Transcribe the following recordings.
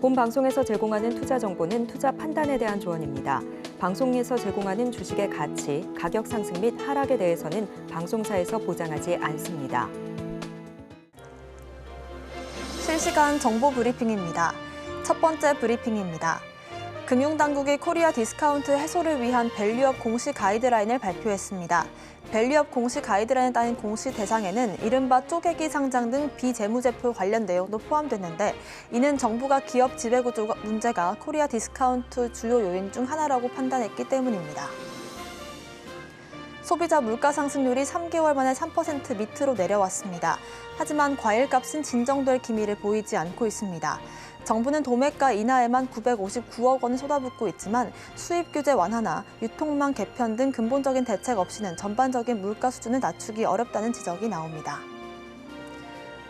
본 방송에서 제공하는 투자 정보는 투자 판단에 대한 조언입니다. 방송에서 제공하는 주식의 가치, 가격 상승 및 하락에 대해서는 방송사에서 보장하지 않습니다. 실시간 정보 브리핑입니다. 첫 번째 브리핑입니다. 금융당국이 코리아 디스카운트 해소를 위한 밸류업 공시 가이드라인을 발표했습니다. 밸류업 공시 가이드라인에 따른 공시 대상에는 이른바 쪼개기 상장 등 비재무제표 관련 내용도 포함됐는데, 이는 정부가 기업 지배구조 문제가 코리아 디스카운트 주요 요인 중 하나라고 판단했기 때문입니다. 소비자 물가 상승률이 3개월 만에 3% 밑으로 내려왔습니다. 하지만 과일값은 진정될 기미를 보이지 않고 있습니다. 정부는 도매가 인하에만 959억 원을 쏟아붓고 있지만 수입 규제 완화나 유통망 개편 등 근본적인 대책 없이는 전반적인 물가 수준을 낮추기 어렵다는 지적이 나옵니다.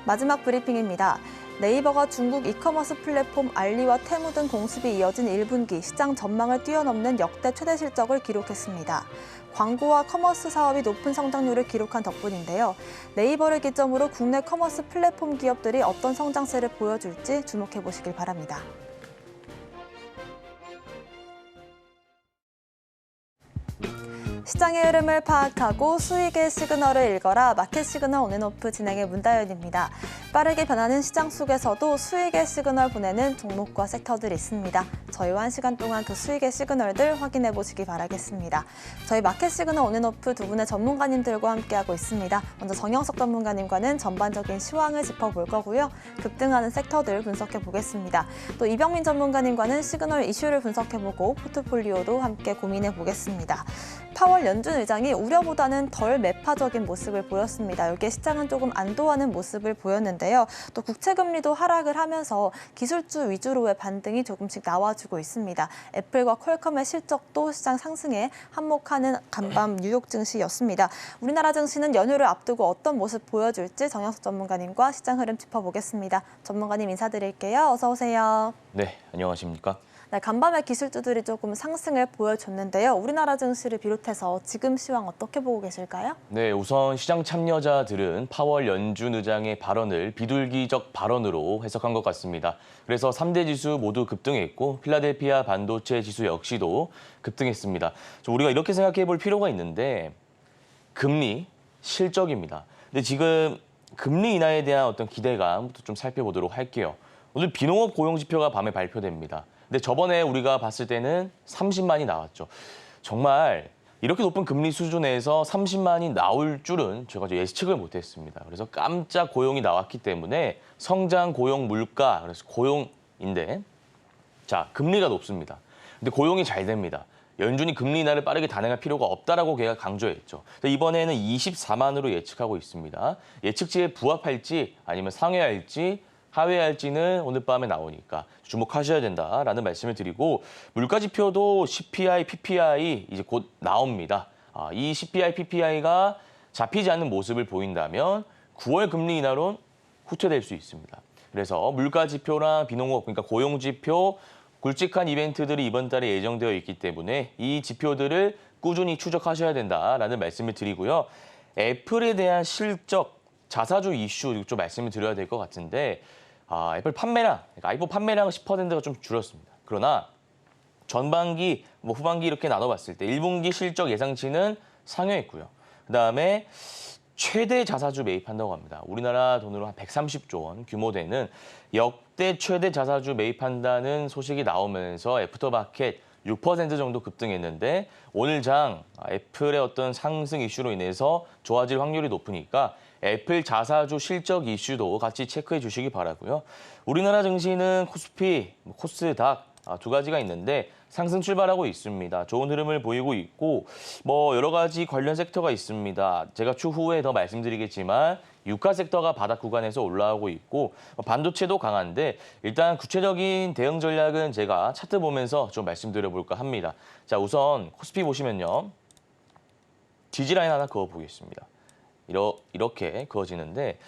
마지막 브리핑입니다. 네이버가 중국 이커머스 플랫폼 알리와 테무 등 공습이 이어진 1분기 시장 전망을 뛰어넘는 역대 최대 실적을 기록했습니다. 광고와 커머스 사업이 높은 성장률을 기록한 덕분인데요. 네이버를 기점으로 국내 커머스 플랫폼 기업들이 어떤 성장세를 보여줄지 주목해 보시길 바랍니다. 시장의 흐름을 파악하고 수익의 시그널을 읽어라. 마켓 시그널 온앤오프 진행의 문다연입니다. 빠르게 변하는 시장 속에서도 수익의 시그널 보내는 종목과 섹터들이 있습니다. 저희와 1시간 동안 그 수익의 시그널들 확인해 보시기 바라겠습니다. 저희 마켓 시그널 온앤오프 두 분의 전문가님들과 함께하고 있습니다. 먼저 정영석 전문가님과는 전반적인 시황을 짚어볼 거고요. 급등하는 섹터들 분석해 보겠습니다. 또 이병민 전문가님과는 시그널 이슈를 분석해보고 포트폴리오도 함께 고민해 보겠습니다. 파월 연준 의장이 우려보다는 덜 매파적인 모습을 보였습니다. 여기에 시장은 조금 안도하는 모습을 보였는데요. 또 국채금리도 하락을 하면서 기술주 위주로의 반등이 조금씩 나와주고 있습니다. 애플과 퀄컴의 실적도 시장 상승에 한몫하는 간밤 뉴욕 증시였습니다. 우리나라 증시는 연휴를 앞두고 어떤 모습 보여줄지 정영석 전문가님과 시장 흐름 짚어보겠습니다. 전문가님 인사드릴게요. 어서 오세요. 네, 안녕하십니까? 네, 간밤에 기술주들이 조금 상승을 보여줬는데요. 우리나라 증시를 비롯해서 지금 시황 어떻게 보고 계실까요? 네, 우선 시장 참여자들은 파월 연준 의장의 발언을 비둘기적 발언으로 해석한 것 같습니다. 그래서 3대 지수 모두 급등했고 필라델피아 반도체 지수 역시도 급등했습니다. 우리가 이렇게 생각해 볼 필요가 있는데 금리, 실적입니다. 근데 지금 금리 인하에 대한 어떤 기대감부터 좀 살펴보도록 할게요. 오늘 비농업 고용지표가 밤에 발표됩니다. 근데 저번에 우리가 봤을 때는 30만이 나왔죠. 정말 이렇게 높은 금리 수준에서 30만이 나올 줄은 제가 예측을 못했습니다. 그래서 깜짝 고용이 나왔기 때문에 성장, 고용, 물가, 그래서 고용인데 자, 금리가 높습니다. 근데 고용이 잘 됩니다. 연준이 금리 인하를 빠르게 단행할 필요가 없다라고 걔가 강조했죠. 이번에는 24만으로 예측하고 있습니다. 예측치에 부합할지 아니면 상회할지 하회할지는 오늘 밤에 나오니까 주목하셔야 된다라는 말씀을 드리고 물가 지표도 CPI, PPI 이제 곧 나옵니다. 이 CPI, PPI가 잡히지 않는 모습을 보인다면 9월 금리 인하론 후퇴될 수 있습니다. 그래서 물가 지표랑 비농업, 그러니까 고용 지표, 굵직한 이벤트들이 이번 달에 예정되어 있기 때문에 이 지표들을 꾸준히 추적하셔야 된다라는 말씀을 드리고요. 애플에 대한 실적, 자사주 이슈 좀 말씀을 드려야 될 것 같은데 애플 판매량, 그러니까 아이폰 판매량은 10%가 좀 줄었습니다. 그러나 전반기, 후반기 이렇게 나눠봤을 때 1분기 실적 예상치는 상회했고요. 그다음에 최대 자사주 매입한다고 합니다. 우리나라 돈으로 한 130조 원 규모 되는 역대 최대 자사주 매입한다는 소식이 나오면서 애프터마켓 6% 정도 급등했는데 오늘 장 애플의 어떤 상승 이슈로 인해서 좋아질 확률이 높으니까 애플 자사주 실적 이슈도 같이 체크해 주시기 바라고요. 우리나라 증시는 코스피, 코스닥 두 가지가 있는데 상승 출발하고 있습니다. 좋은 흐름을 보이고 있고 여러 가지 관련 섹터가 있습니다. 제가 추후에 더 말씀드리겠지만 유가 섹터가 바닥 구간에서 올라오고 있고 반도체도 강한데 일단 구체적인 대응 전략은 제가 차트 보면서 좀 말씀드려볼까 합니다. 자, 우선 코스피 보시면요. 지지라인 하나 그어보겠습니다. 이렇게 그어지는데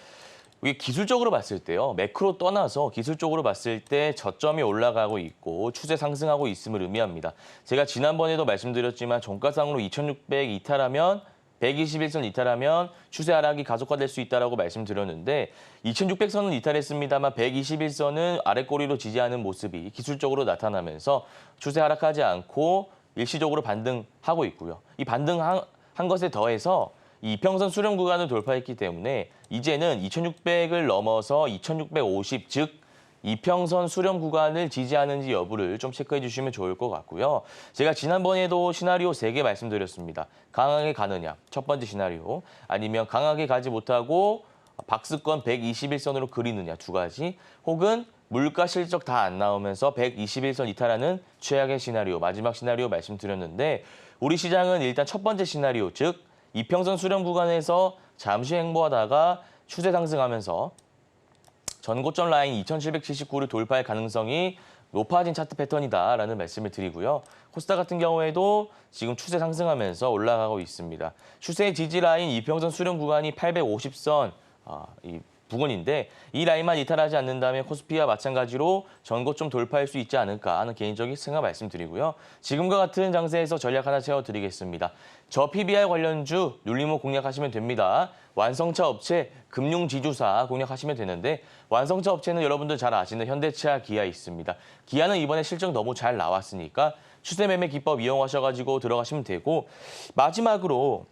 이게 기술적으로 봤을 때요. 매크로 떠나서 기술적으로 봤을 때 저점이 올라가고 있고 추세 상승하고 있음을 의미합니다. 제가 지난번에도 말씀드렸지만 종가상으로 2600 이탈하면 121선 이탈하면 추세 하락이 가속화될 수 있다고 말씀드렸는데 2600선은 이탈했습니다만 121선은 아래 꼬리로 지지하는 모습이 기술적으로 나타나면서 추세 하락하지 않고 일시적으로 반등하고 있고요. 이 반등한 것에 더해서 이 이평선 수렴 구간을 돌파했기 때문에 이제는 2600을 넘어서 2650, 즉 이평선 수렴 구간을 지지하는지 여부를 좀 체크해 주시면 좋을 것 같고요. 제가 지난번에도 시나리오 3개 말씀드렸습니다. 강하게 가느냐, 첫 번째 시나리오. 아니면 강하게 가지 못하고 박스권 121선으로 그리느냐, 2가지. 혹은 물가 실적 다 안 나오면서 121선 이탈하는 최악의 시나리오, 마지막 시나리오 말씀드렸는데 우리 시장은 일단 첫 번째 시나리오, 즉 이평선 수렴 구간에서 잠시 횡보하다가 추세 상승하면서 전고점 라인 2779를 돌파할 가능성이 높아진 차트 패턴이다라는 말씀을 드리고요. 코스닥 같은 경우에도 지금 추세 상승하면서 올라가고 있습니다. 추세 지지 라인 이평선 수렴 구간이 850선 이 부근인데 이 라인만 이탈하지 않는다면 코스피와 마찬가지로 전고점 돌파할 수 있지 않을까 하는 개인적인 생각 말씀드리고요. 지금과 같은 장세에서 전략 하나 채워드리겠습니다. 저 PBR 관련주 눌림목 공략하시면 됩니다. 완성차 업체, 금융지주사 공략하시면 되는데 완성차 업체는 여러분들 잘 아시는 현대차, 기아 있습니다. 기아는 이번에 실적 너무 잘 나왔으니까 추세 매매 기법 이용하셔가지고 들어가시면 되고 마지막으로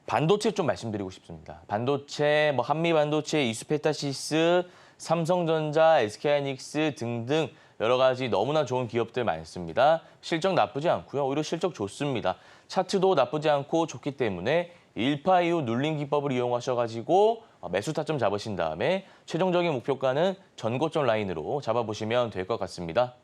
반도체 좀 말씀드리고 싶습니다. 반도체, 한미반도체, 이수페타시스, 삼성전자, SK하이닉스 등등 여러 가지 너무나 좋은 기업들 많습니다. 실적 나쁘지 않고요. 오히려 실적 좋습니다. 차트도 나쁘지 않고 좋기 때문에 1파 이후 눌림 기법을 이용하셔가지고 매수 타점 잡으신 다음에 최종적인 목표가는 전고점 라인으로 잡아보시면 될 것 같습니다.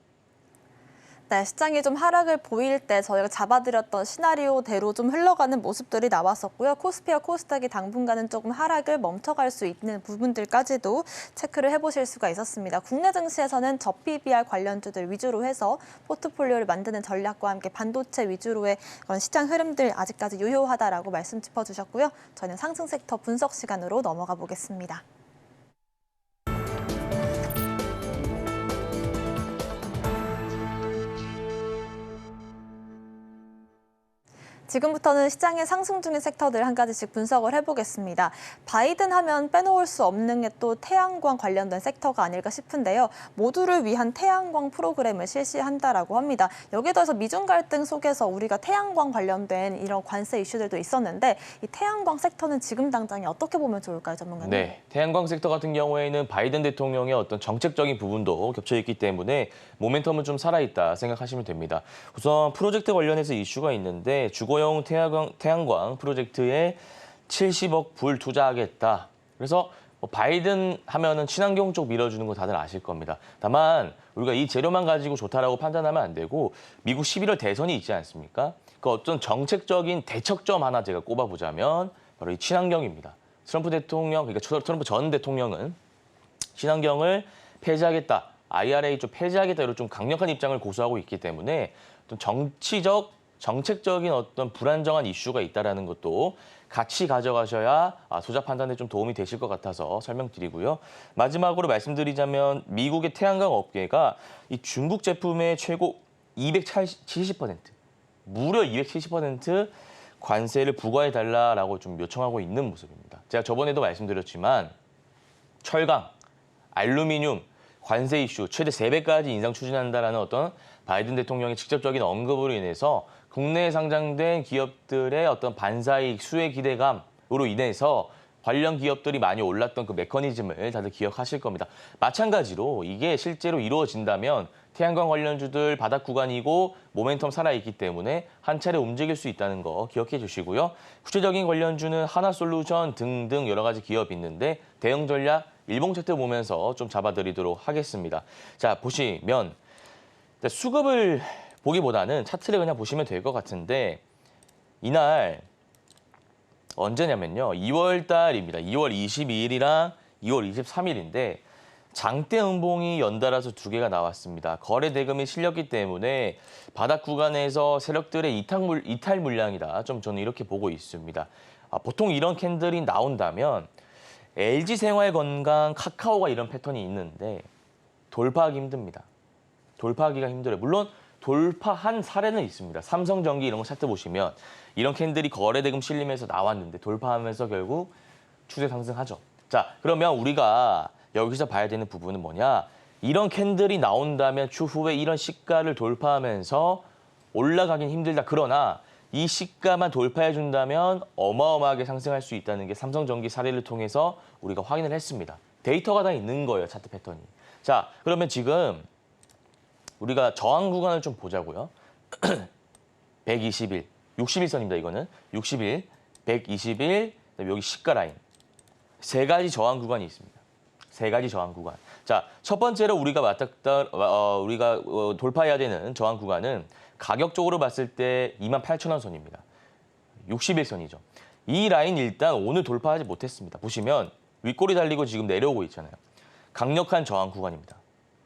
네, 시장이 좀 하락을 보일 때 저희가 잡아드렸던 시나리오대로 좀 흘러가는 모습들이 나왔었고요. 코스피와 코스닥이 당분간은 조금 하락을 멈춰갈 수 있는 부분들까지도 체크를 해보실 수가 있었습니다. 국내 증시에서는 저PBR 관련주들 위주로 해서 포트폴리오를 만드는 전략과 함께 반도체 위주로의 그런 시장 흐름들 아직까지 유효하다라고 말씀 짚어주셨고요. 저는 상승 섹터 분석 시간으로 넘어가 보겠습니다. 지금부터는 시장의 상승 중인 섹터들 한 가지씩 분석을 해보겠습니다. 바이든 하면 빼놓을 수 없는 게 또 태양광 관련된 섹터가 아닐까 싶은데요. 모두를 위한 태양광 프로그램을 실시한다라고 합니다. 여기에 더해서 미중 갈등 속에서 우리가 태양광 관련된 이런 관세 이슈들도 있었는데 이 태양광 섹터는 지금 당장에 어떻게 보면 좋을까요, 전문가님? 네, 태양광 섹터 같은 경우에는 바이든 대통령의 어떤 정책적인 부분도 겹쳐 있기 때문에 모멘텀은 좀 살아있다 생각하시면 됩니다. 우선 프로젝트 관련해서 이슈가 있는데 주거용 태양광 프로젝트에 70억 불 투자하겠다. 그래서 바이든 하면은 친환경 쪽 밀어주는 거 다들 아실 겁니다. 다만 우리가 이 재료만 가지고 좋다라고 판단하면 안 되고 미국 11월 대선이 있지 않습니까? 그 어떤 정책적인 대척점 하나 제가 꼽아보자면 바로 이 친환경입니다. 트럼프 대통령, 그러니까 트럼프 전 대통령은 친환경을 폐지하겠다, IRA 좀 폐지하겠다 이런 좀 강력한 입장을 고수하고 있기 때문에 또 정책적인 어떤 불안정한 이슈가 있다라는 것도 같이 가져가셔야 투자 판단에 좀 도움이 되실 것 같아서 설명드리고요. 마지막으로 말씀드리자면 미국의 태양광 업계가 이 중국 제품의 최고 270%, 무려 270% 관세를 부과해달라고 좀 요청하고 있는 모습입니다. 제가 저번에도 말씀드렸지만 철강, 알루미늄, 관세 이슈 최대 3배까지 인상 추진한다라는 어떤 바이든 대통령의 직접적인 언급으로 인해서 국내에 상장된 기업들의 어떤 반사이익 수혜 기대감으로 인해서 관련 기업들이 많이 올랐던 그 메커니즘을 다들 기억하실 겁니다. 마찬가지로 이게 실제로 이루어진다면 태양광 관련주들 바닥 구간이고 모멘텀 살아있기 때문에 한 차례 움직일 수 있다는 거 기억해 주시고요. 구체적인 관련주는 하나솔루션 등등 여러 가지 기업이 있는데 대응 전략 일봉 차트 보면서 좀 잡아드리도록 하겠습니다. 자, 보시면 수급을 보기보다는 차트를 그냥 보시면 될 것 같은데 이날 언제냐면요. 2월 달입니다. 2월 22일이랑 2월 23일인데 장대 음봉이 연달아서 2개가 나왔습니다. 거래 대금이 실렸기 때문에 바닥 구간에서 세력들의 이탈 물량이다. 좀 저는 이렇게 보고 있습니다. 보통 이런 캔들이 나온다면 LG생활건강, 카카오가 이런 패턴이 있는데 돌파하기 힘듭니다. 돌파하기가 힘들어요. 물론 돌파한 사례는 있습니다. 삼성전기 이런 거 차트 보시면 이런 캔들이 거래대금 실리면서 나왔는데 돌파하면서 결국 추세 상승하죠. 자, 그러면 우리가 여기서 봐야 되는 부분은 뭐냐? 이런 캔들이 나온다면 추후에 이런 시가를 돌파하면서 올라가긴 힘들다. 그러나 이 시가만 돌파해 준다면 어마어마하게 상승할 수 있다는 게 삼성전기 사례를 통해서 우리가 확인을 했습니다. 데이터가 다 있는 거예요, 차트 패턴이. 자, 그러면 지금 우리가 저항 구간을 좀 보자고요. 121, 61선입니다, 이거는. 61, 121, 그다음에 여기 시가 라인. 세 가지 저항 구간이 있습니다. 세 가지 저항 구간. 자, 첫 번째로 우리가 돌파해야 되는 저항 구간은 가격적으로 봤을 때 28,000원 선입니다. 61선이죠. 이 라인 일단 오늘 돌파하지 못했습니다. 보시면 윗골이 달리고 지금 내려오고 있잖아요. 강력한 저항 구간입니다.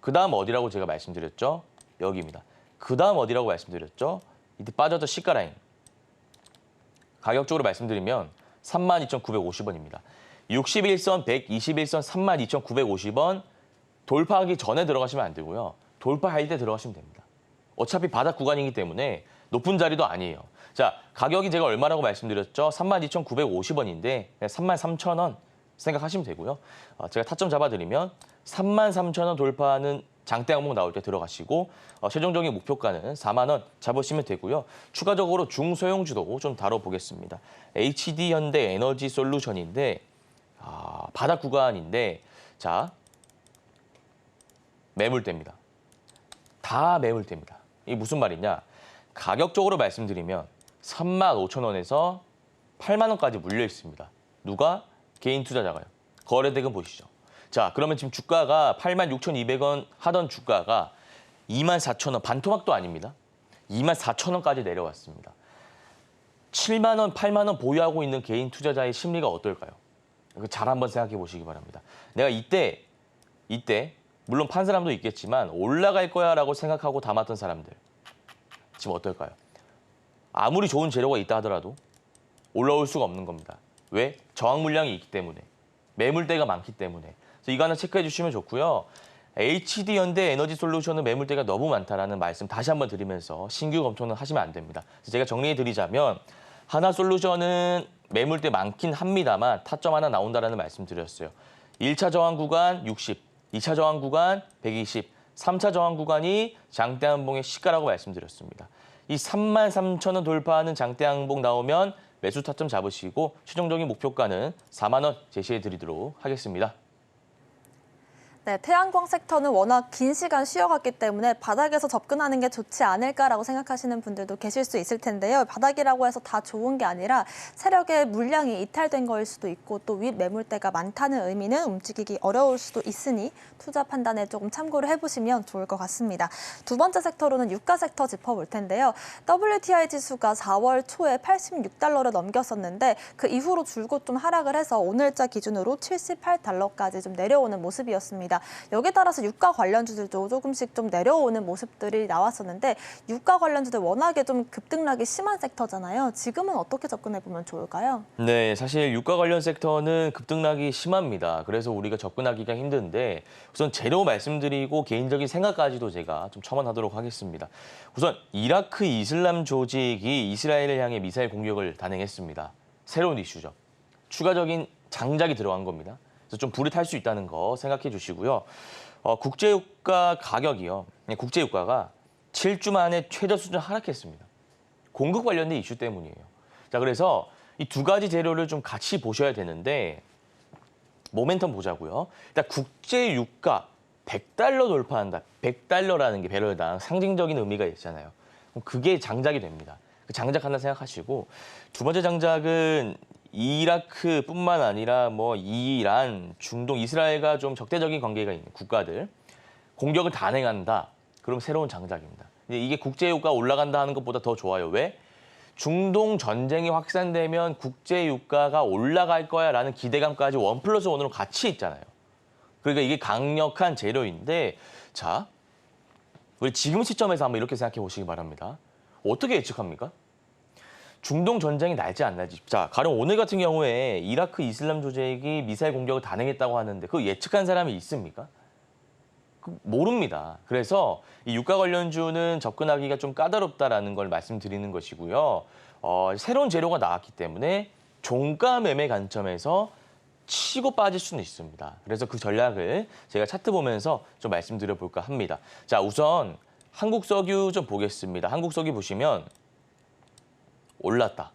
그 다음 어디라고 제가 말씀드렸죠? 여기입니다. 그 다음 어디라고 말씀드렸죠? 이때 빠졌던 시가 라인. 가격적으로 말씀드리면 32,950원입니다. 61선, 121선, 32,950원 돌파하기 전에 들어가시면 안 되고요. 돌파할 때 들어가시면 됩니다. 어차피 바닥 구간이기 때문에 높은 자리도 아니에요. 자, 가격이 제가 얼마라고 말씀드렸죠? 32,950원인데 33,000원 생각하시면 되고요. 제가 타점 잡아드리면 33,000원 돌파하는 장대 항목 나올 때 들어가시고 최종적인 목표가는 4만 원 잡으시면 되고요. 추가적으로 중소형주도 좀 다뤄보겠습니다. HD현대 에너지 솔루션인데 바닥 구간인데 자 매물대입니다. 다 매물대입니다. 이게 무슨 말이냐? 가격적으로 말씀드리면 35,000원에서 8만 원까지 물려 있습니다. 누가? 개인 투자자가요. 거래대금 보시죠. 자, 그러면 지금 주가가 86,200원 하던 주가가 24,000원, 반토막도 아닙니다. 24,000원까지 내려왔습니다. 7만 원, 8만 원 보유하고 있는 개인 투자자의 심리가 어떨까요? 잘 한번 생각해 보시기 바랍니다. 내가 이때 물론 판 사람도 있겠지만 올라갈 거야라고 생각하고 담았던 사람들 지금 어떨까요? 아무리 좋은 재료가 있다 하더라도 올라올 수가 없는 겁니다. 왜? 저항 물량이 있기 때문에. 매물대가 많기 때문에. 그래서 이거 하나 체크해 주시면 좋고요. HD현대 에너지솔루션은 매물대가 너무 많다라는 말씀 다시 한번 드리면서 신규 검토는 하시면 안 됩니다. 그래서 제가 정리해 드리자면 하나솔루션은 매물대 많긴 합니다만 타점 하나 나온다라는 말씀 드렸어요. 1차 저항 구간 60, 2차 저항 구간 120, 3차 저항 구간이 장대한봉의 시가라고 말씀드렸습니다. 이 33,000원 돌파하는 장대한봉 나오면 매수 타점 잡으시고 최종적인 목표가는 4만 원 제시해 드리도록 하겠습니다. 네, 태양광 섹터는 워낙 긴 시간 쉬어갔기 때문에 바닥에서 접근하는 게 좋지 않을까라고 생각하시는 분들도 계실 수 있을 텐데요. 바닥이라고 해서 다 좋은 게 아니라 세력의 물량이 이탈된 거일 수도 있고 또 윗 매물대가 많다는 의미는 움직이기 어려울 수도 있으니 투자 판단에 조금 참고를 해보시면 좋을 것 같습니다. 두 번째 섹터로는 유가 섹터 짚어볼 텐데요. WTI 지수가 4월 초에 86달러를 넘겼었는데 그 이후로 줄곧 좀 하락을 해서 오늘자 기준으로 78달러까지 좀 내려오는 모습이었습니다. 여기에 따라서 유가 관련주들도 조금씩 좀 내려오는 모습들이 나왔었는데 유가 관련주들 워낙에 좀 급등락이 심한 섹터잖아요. 지금은 어떻게 접근해보면 좋을까요? 네, 사실 유가 관련 섹터는 급등락이 심합니다. 그래서 우리가 접근하기가 힘든데 우선 재료 말씀드리고 개인적인 생각까지도 제가 좀 첨언하도록 하겠습니다. 우선 이라크 이슬람 조직이 이스라엘을 향해 미사일 공격을 단행했습니다. 새로운 이슈죠. 추가적인 장작이 들어간 겁니다. 그래서 좀 불이 탈 수 있다는 거 생각해 주시고요. 국제유가 가격이요. 국제유가가 7주 만에 최저 수준 하락했습니다. 공급 관련된 이슈 때문이에요. 자, 그래서 이 두 가지 재료를 좀 같이 보셔야 되는데 모멘텀 보자고요. 일단 국제유가 100달러 돌파한다. 100달러라는 게 배럴당 상징적인 의미가 있잖아요. 그럼 그게 장작이 됩니다. 그 장작 하나 생각하시고 두 번째 장작은 이라크뿐만 아니라 뭐 이란, 중동, 이스라엘과 좀 적대적인 관계가 있는 국가들 공격을 단행한다. 그럼 새로운 장작입니다. 근데 이게 국제유가 올라간다 하는 것보다 더 좋아요. 왜? 중동 전쟁이 확산되면 국제유가가 올라갈 거야라는 기대감까지 1+1으로 같이 있잖아요. 그러니까 이게 강력한 재료인데 자, 우리 지금 시점에서 한번 이렇게 생각해 보시기 바랍니다. 어떻게 예측합니까? 중동 전쟁이 날지 안 날지. 자, 가령 오늘 같은 경우에 이라크 이슬람 조직이 미사일 공격을 단행했다고 하는데 그거 예측한 사람이 있습니까? 모릅니다. 그래서 이 유가 관련주는 접근하기가 좀 까다롭다라는 걸 말씀드리는 것이고요. 새로운 재료가 나왔기 때문에 종가 매매 관점에서 치고 빠질 수는 있습니다. 그래서 그 전략을 제가 차트 보면서 좀 말씀드려 볼까 합니다. 자, 우선 한국석유 좀 보겠습니다. 한국석유 보시면 올랐다,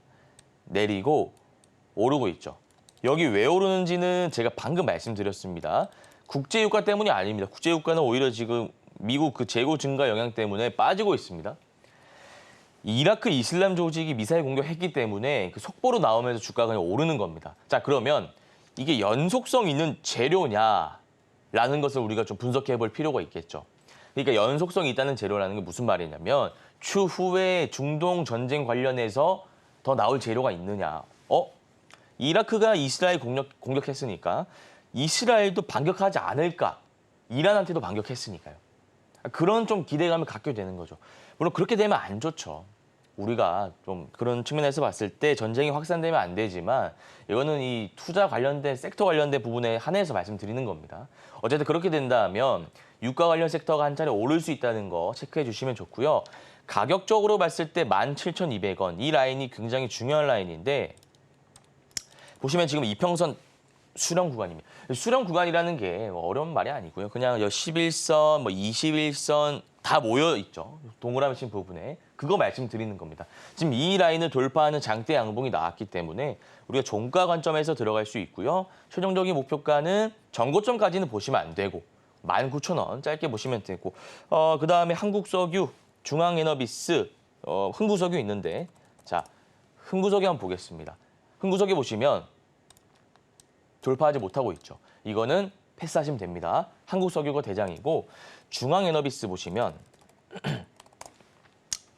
내리고 오르고 있죠. 여기 왜 오르는지는 제가 방금 말씀드렸습니다. 국제유가 때문이 아닙니다. 국제유가는 오히려 지금 미국 그 재고 증가 영향 때문에 빠지고 있습니다. 이라크 이슬람 조직이 미사일 공격했기 때문에 그 속보로 나오면서 주가가 그냥 오르는 겁니다. 자, 그러면 이게 연속성 있는 재료냐라는 것을 우리가 좀 분석해 볼 필요가 있겠죠. 그러니까 연속성이 있다는 재료라는 게 무슨 말이냐면 추후에 중동 전쟁 관련해서 더 나올 재료가 있느냐. 이라크가 이스라엘 공격했으니까 이스라엘도 반격하지 않을까. 이란한테도 반격했으니까요. 그런 좀 기대감을 갖게 되는 거죠. 물론 그렇게 되면 안 좋죠. 우리가 좀 그런 측면에서 봤을 때 전쟁이 확산되면 안 되지만 이거는 이 투자 관련된 섹터 관련된 부분에 한해서 말씀드리는 겁니다. 어쨌든 그렇게 된다면 유가 관련 섹터가 한 차례 오를 수 있다는 거 체크해 주시면 좋고요. 가격적으로 봤을 때 17,200원 이 라인이 굉장히 중요한 라인인데 보시면 지금 이평선 수렴 구간입니다. 수렴 구간이라는 게 어려운 말이 아니고요. 그냥 11선, 21선 다 모여 있죠. 동그라미 친 부분에. 그거 말씀드리는 겁니다. 지금 이 라인을 돌파하는 장대 양봉이 나왔기 때문에 우리가 종가 관점에서 들어갈 수 있고요. 최종적인 목표가는 전고점까지는 보시면 안 되고 19,000원 짧게 보시면 되고 그다음에 한국석유, 중앙에너비스, 흥구석유 있는데 자, 흥구석유 한번 보겠습니다. 흥구석유 보시면 돌파하지 못하고 있죠. 이거는 패스하시면 됩니다. 한국석유가 대장이고 중앙에너비스 보시면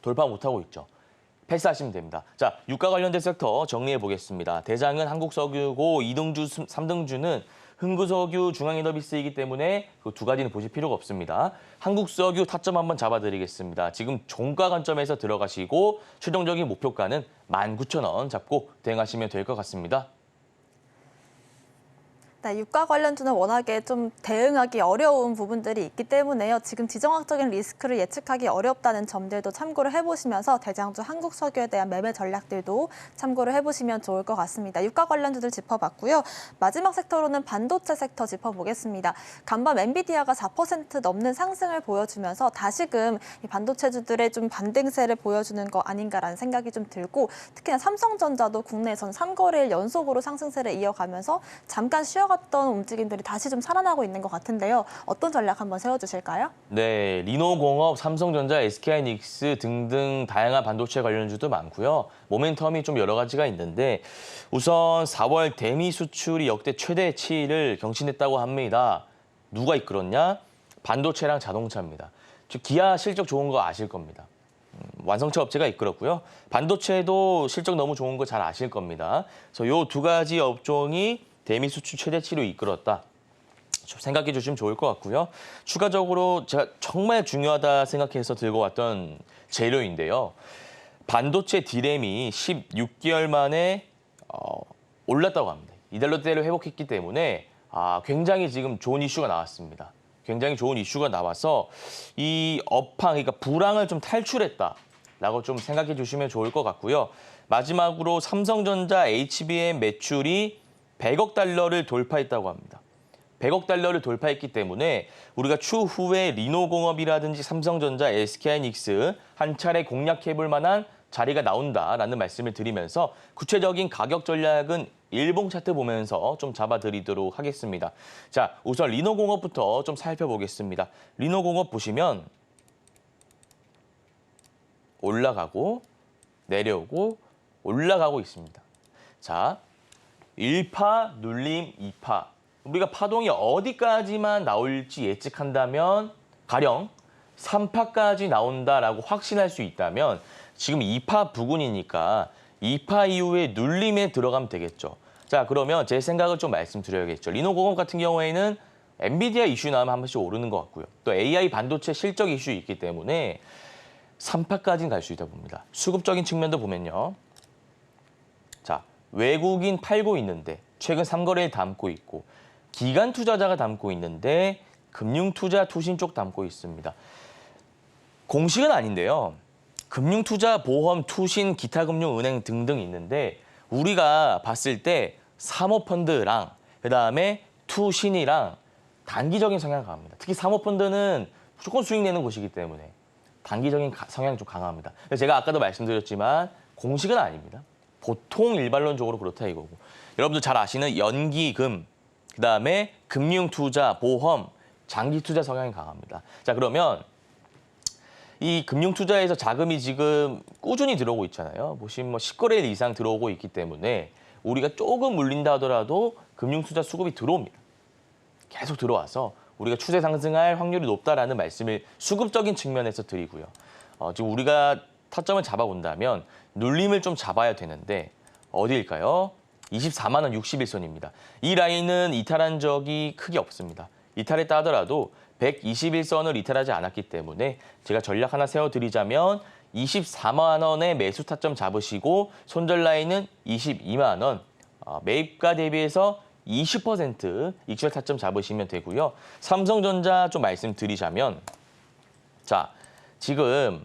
돌파 못하고 있죠. 패스하시면 됩니다. 자, 유가 관련된 섹터 정리해 보겠습니다. 대장은 한국석유고 2등주, 3등주는 흥구석유, 중앙에너비스이기 때문에 그 두 가지는 보실 필요가 없습니다. 한국석유 타점 한번 잡아드리겠습니다. 지금 종가 관점에서 들어가시고 최종적인 목표가는 19,000원 잡고 대응하시면 될 것 같습니다. 네, 유가 관련주는 워낙에 좀 대응하기 어려운 부분들이 있기 때문에요. 지금 지정학적인 리스크를 예측하기 어렵다는 점들도 참고를 해보시면서 대장주 한국석유에 대한 매매 전략들도 참고를 해보시면 좋을 것 같습니다. 유가 관련주들 짚어봤고요. 마지막 섹터로는 반도체 섹터 짚어보겠습니다. 간밤 엔비디아가 4% 넘는 상승을 보여주면서 다시금 이 반도체주들의 좀 반등세를 보여주는 거 아닌가라는 생각이 좀 들고 특히나 삼성전자도 국내에선 3거래일 연속으로 상승세를 이어가면서 잠깐 쉬어갔던 움직임들이 다시 좀 살아나고 있는 것 같은데요. 어떤 전략 한번 세워주실까요? 네, 리노공업, 삼성전자, SK하이닉스 등등 다양한 반도체 관련주도 많고요. 모멘텀이 좀 여러 가지가 있는데 우선 4월 대미 수출이 역대 최대치를 경신했다고 합니다. 누가 이끌었냐? 반도체랑 자동차입니다. 기아 실적 좋은 거 아실 겁니다. 완성차 업체가 이끌었고요. 반도체도 실적 너무 좋은 거 잘 아실 겁니다. 그래서 이 두 가지 업종이 대미 수출 최대치로 이끌었다. 좀 생각해 주시면 좋을 것 같고요. 추가적으로 제가 정말 중요하다 생각해서 들고 왔던 재료인데요. 반도체 디램이 16개월 만에 올랐다고 합니다. 이달러대를 회복했기 때문에 굉장히 지금 좋은 이슈가 나왔습니다. 굉장히 좋은 이슈가 나와서 이 업황, 그러니까 불황을 좀 탈출했다라고 좀 생각해 주시면 좋을 것 같고요. 마지막으로 삼성전자 HBM 매출이 100억 달러를 돌파했다고 합니다. 100억 달러를 돌파했기 때문에 우리가 추후에 리노공업이라든지 삼성전자, SK하이닉스 한 차례 공략해볼 만한 자리가 나온다라는 말씀을 드리면서 구체적인 가격 전략은 일봉 차트 보면서 좀 잡아드리도록 하겠습니다. 자, 우선 리노공업부터 좀 살펴보겠습니다. 리노공업 보시면 올라가고 내려오고 올라가고 있습니다. 자, 1파, 눌림, 2파. 우리가 파동이 어디까지만 나올지 예측한다면 가령 3파까지 나온다라고 확신할 수 있다면 지금 2파 부근이니까 2파 이후에 눌림에 들어가면 되겠죠. 자, 그러면 제 생각을 좀 말씀드려야겠죠. 리노공업 같은 경우에는 엔비디아 이슈 나오면 한 번씩 오르는 것 같고요. 또 AI 반도체 실적 이슈 있기 때문에 3파까지는 갈 수 있다 봅니다. 수급적인 측면도 보면요. 자, 외국인 팔고 있는데 최근 3거래일 담고 있고 기관 투자자가 담고 있는데 금융투자 투신 쪽 담고 있습니다. 공식은 아닌데요. 금융투자, 보험, 투신, 기타금융은행 등등 있는데 우리가 봤을 때 사모펀드랑 그다음에 투신이랑 단기적인 성향이 강합니다. 특히 사모펀드는 무조건 수익 내는 곳이기 때문에 단기적인 성향이 좀 강합니다. 그래서 제가 아까도 말씀드렸지만 공식은 아닙니다. 보통 일반론적으로 그렇다 이거고. 여러분들 잘 아시는 연기금, 그다음에 금융투자, 보험, 장기투자 성향이 강합니다. 자, 그러면 이 금융투자에서 자금이 지금 꾸준히 들어오고 있잖아요. 보시면 10거래일 이상 들어오고 있기 때문에 우리가 조금 물린다 하더라도 금융투자 수급이 들어옵니다. 계속 들어와서 우리가 추세 상승할 확률이 높다라는 말씀을 수급적인 측면에서 드리고요. 지금 우리가 타점을 잡아본다면 눌림을 좀 잡아야 되는데 어디일까요? 24만 원 61선입니다. 이 라인은 이탈한 적이 크게 없습니다. 이탈했다 하더라도 121선을 이탈하지 않았기 때문에 제가 전략 하나 세워드리자면 24만 원의 매수 타점 잡으시고 손절 라인은 22만 원, 매입가 대비해서 20% 익절 타점 잡으시면 되고요. 삼성전자 좀 말씀드리자면 자, 지금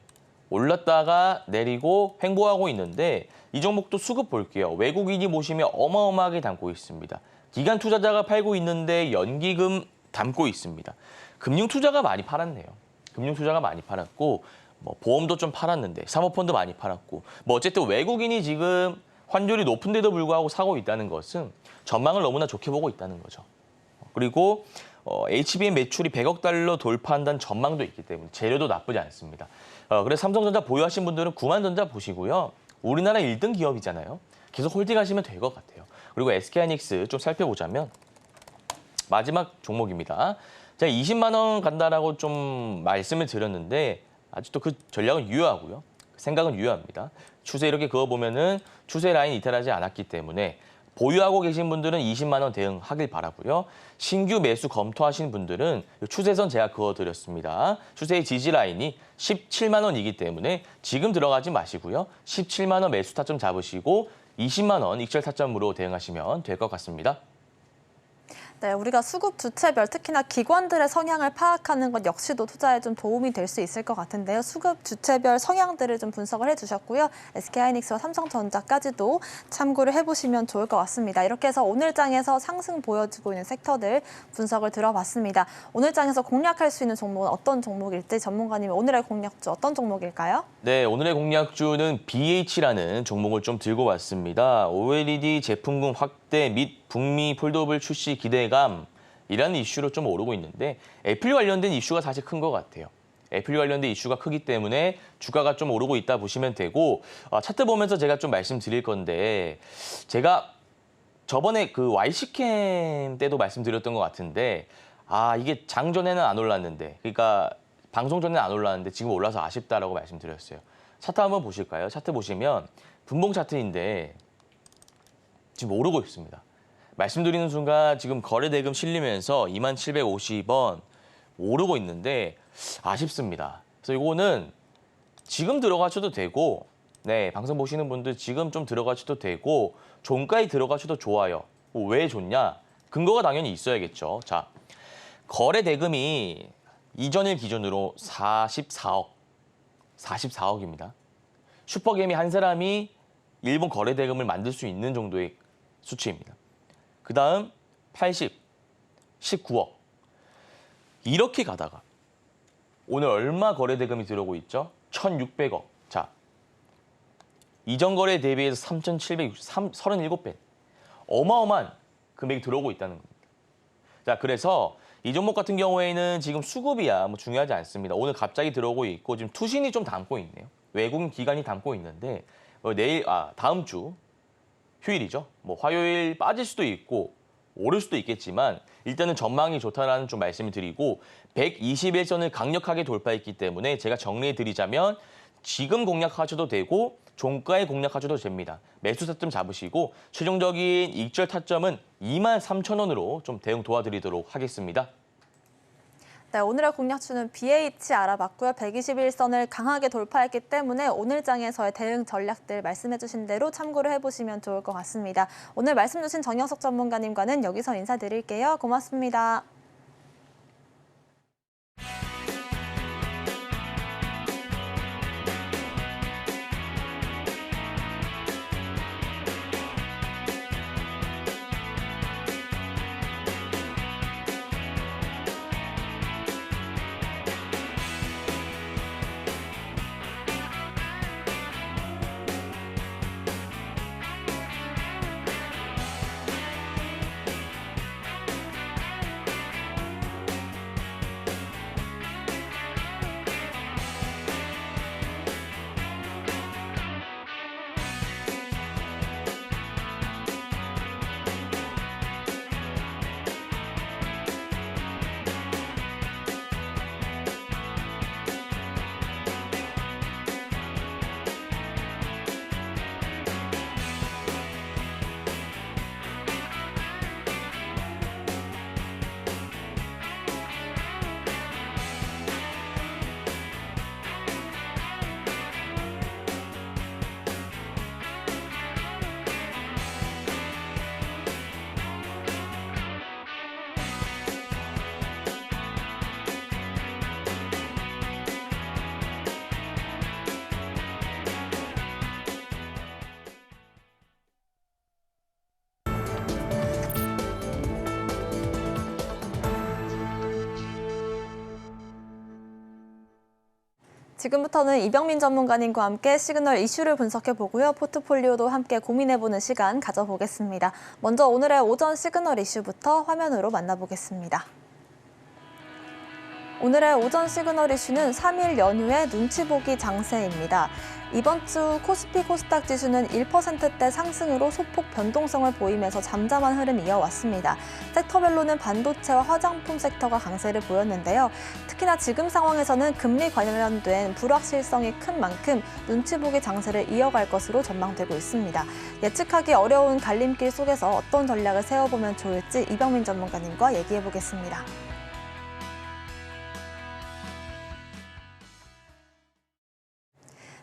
올랐다가 내리고 횡보하고 있는데 이 종목도 수급 볼게요. 외국인이 보시면 어마어마하게 담고 있습니다. 기관 투자자가 팔고 있는데 연기금 담고 있습니다. 금융투자가 많이 팔았네요. 금융투자가 많이 팔았고 보험도 좀 팔았는데 사모펀드 많이 팔았고 어쨌든 외국인이 지금 환율이 높은데도 불구하고 사고 있다는 것은 전망을 너무나 좋게 보고 있다는 거죠. 그리고 HBM 매출이 100억 달러 돌파한다는 전망도 있기 때문에 재료도 나쁘지 않습니다. 그래서 삼성전자 보유하신 분들은 구만전자 보시고요. 우리나라 1등 기업이잖아요. 계속 홀딩하시면 될 것 같아요. 그리고 SK하이닉스 좀 살펴보자면 마지막 종목입니다. 제가 20만 원 간다라고 좀 말씀을 드렸는데 아직도 그 전략은 유효하고요. 생각은 유효합니다. 추세 이렇게 그어보면은 추세 라인 이탈하지 않았기 때문에 보유하고 계신 분들은 20만 원 대응하길 바라고요. 신규 매수 검토하신 분들은 추세선 제가 그어드렸습니다. 추세의 지지 라인이 17만 원이기 때문에 지금 들어가지 마시고요. 17만 원 매수 타점 잡으시고 20만 원 익절 타점으로 대응하시면 될 것 같습니다. 네, 우리가 수급 주체별 특히나 기관들의 성향을 파악하는 것 역시도 투자에 좀 도움이 될 수 있을 것 같은데요. 수급 주체별 성향들을 좀 분석을 해주셨고요. SK하이닉스와 삼성전자까지도 참고를 해보시면 좋을 것 같습니다. 이렇게 해서 오늘 장에서 상승 보여주고 있는 섹터들 분석을 들어봤습니다. 오늘 장에서 공략할 수 있는 종목은 어떤 종목일지 전문가님의 오늘의 공략주 어떤 종목일까요? 네, 오늘의 공략주는 BH라는 종목을 좀 들고 왔습니다. OLED 제품군 확대 및 북미 폴더블 출시 기대감이라는 이슈로 좀 오르고 있는데 애플 관련된 이슈가 사실 큰 것 같아요. 애플 관련된 이슈가 크기 때문에 주가가 좀 오르고 있다 보시면 되고 차트 보면서 제가 좀 말씀드릴 건데 제가 저번에 그 YC캠 때도 말씀드렸던 것 같은데 이게 장 전에는 안 올랐는데 그러니까 방송 전에는 안 올랐는데 지금 올라서 아쉽다라고 말씀드렸어요. 차트 한번 보실까요? 차트 보시면 분봉 차트인데 지금 오르고 있습니다. 말씀드리는 순간 지금 거래 대금 실리면서 2750원 오르고 있는데 아쉽습니다. 그래서 이거는 지금 들어가셔도 되고 네, 방송 보시는 분들 지금 좀 들어가셔도 되고 종가에 들어가셔도 좋아요. 왜 좋냐? 근거가 당연히 있어야겠죠. 자, 거래 대금이 이전일 기준으로 44억입니다. 슈퍼게임이 한 사람이 일본 거래 대금을 만들 수 있는 정도의 수치입니다. 그 다음 80, 19억. 이렇게 가다가 오늘 얼마 거래 대금이 들어오고 있죠? 1,600억. 자, 이전 거래 대비해서 3,737배. 어마어마한 금액이 들어오고 있다는 겁니다. 자, 그래서 이 종목 같은 경우에는 지금 수급이야 중요하지 않습니다. 오늘 갑자기 들어오고 있고 지금 투신이 좀 담고 있네요. 외국인 기관이 담고 있는데 다음 주 휴일이죠. 화요일 빠질 수도 있고 오를 수도 있겠지만 일단은 전망이 좋다라는 좀 말씀을 드리고 121선을 강력하게 돌파했기 때문에 제가 정리해 드리자면 지금 공략하셔도 되고 종가에 공략하셔도 됩니다. 매수 타점 잡으시고 최종적인 익절 타점은 23,000원으로 좀 대응 도와드리도록 하겠습니다. 네, 오늘의 공략주는 BH 알아봤고요. 121선을 강하게 돌파했기 때문에 오늘 장에서의 대응 전략들 말씀해주신 대로 참고를 해보시면 좋을 것 같습니다. 오늘 말씀 주신 정영석 전문가님과는 여기서 인사드릴게요. 고맙습니다. 지금부터는 이병민 전문가님과 함께 시그널 이슈를 분석해보고요. 포트폴리오도 함께 고민해보는 시간 가져보겠습니다. 먼저 오늘의 오전 시그널 이슈부터 화면으로 만나보겠습니다. 오늘의 오전 시그널 이슈는 3일 연휴의 눈치 보기 장세입니다. 이번 주 코스피 코스닥 지수는 1%대 상승으로 소폭 변동성을 보이면서 잠잠한 흐름이 이어왔습니다. 섹터별로는 반도체와 화장품 섹터가 강세를 보였는데요. 특히나 지금 상황에서는 금리 관련된 불확실성이 큰 만큼 눈치 보기 장세를 이어갈 것으로 전망되고 있습니다. 예측하기 어려운 갈림길 속에서 어떤 전략을 세워보면 좋을지 이병민 전문가님과 얘기해보겠습니다.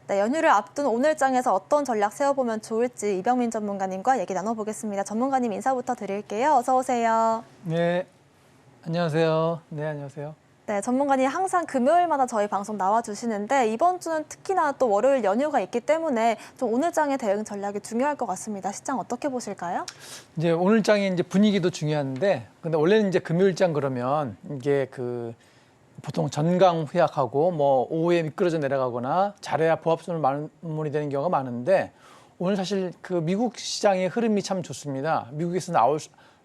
네, 연휴를 앞둔 오늘장에서 어떤 전략 세워보면 좋을지 이병민 전문가님과 얘기 나눠보겠습니다. 전문가님 인사부터 드릴게요. 어서 오세요. 네, 안녕하세요. 네, 안녕하세요. 네, 전문가님 항상 금요일마다 저희 방송 나와주시는데 이번 주는 특히나 또 월요일 연휴가 있기 때문에 좀 오늘장의 대응 전략이 중요할 것 같습니다. 시장 어떻게 보실까요? 이제 오늘장의 이제 분위기도 중요한데, 근데 원래는 이제 금요일장 그러면 이게 보통 전강 후약하고 뭐 오후에 미끄러져 내려가거나 잘해야 보합선을 마무리 되는 경우가 많은데 오늘 사실 그 미국 시장의 흐름이 참 좋습니다. 미국에서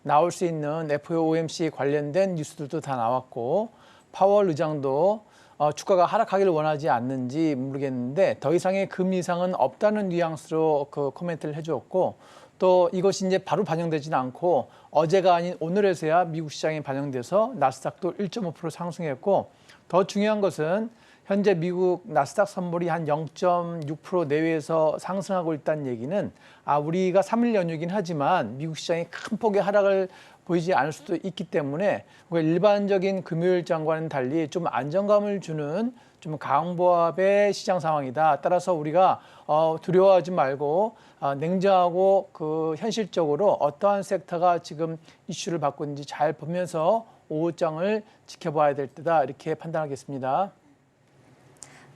나올 수 있는 FOMC 관련된 뉴스들도 다 나왔고 파월 의장도 주가가 하락하기를 원하지 않는지 모르겠는데 더 이상의 금리 인상은 없다는 뉘앙스로 그 코멘트를 해주었고 또 이것이 이제 바로 반영되지는 않고 어제가 아닌 오늘에서야 미국 시장에 반영돼서 나스닥도 1.5% 상승했고 더 중요한 것은 현재 미국 나스닥 선물이 한 0.6% 내외에서 상승하고 있다는 얘기는 우리가 3일 연휴이긴 하지만 미국 시장이 큰 폭의 하락을 보이지 않을 수도 있기 때문에 일반적인 금요일장과는 달리 좀 안정감을 주는 좀 강보합의 시장 상황이다. 따라서 우리가 두려워하지 말고 냉정하고 그 현실적으로 어떠한 섹터가 지금 이슈를 받고 있는지 잘 보면서 오후장을 지켜봐야 될 때다 이렇게 판단하겠습니다.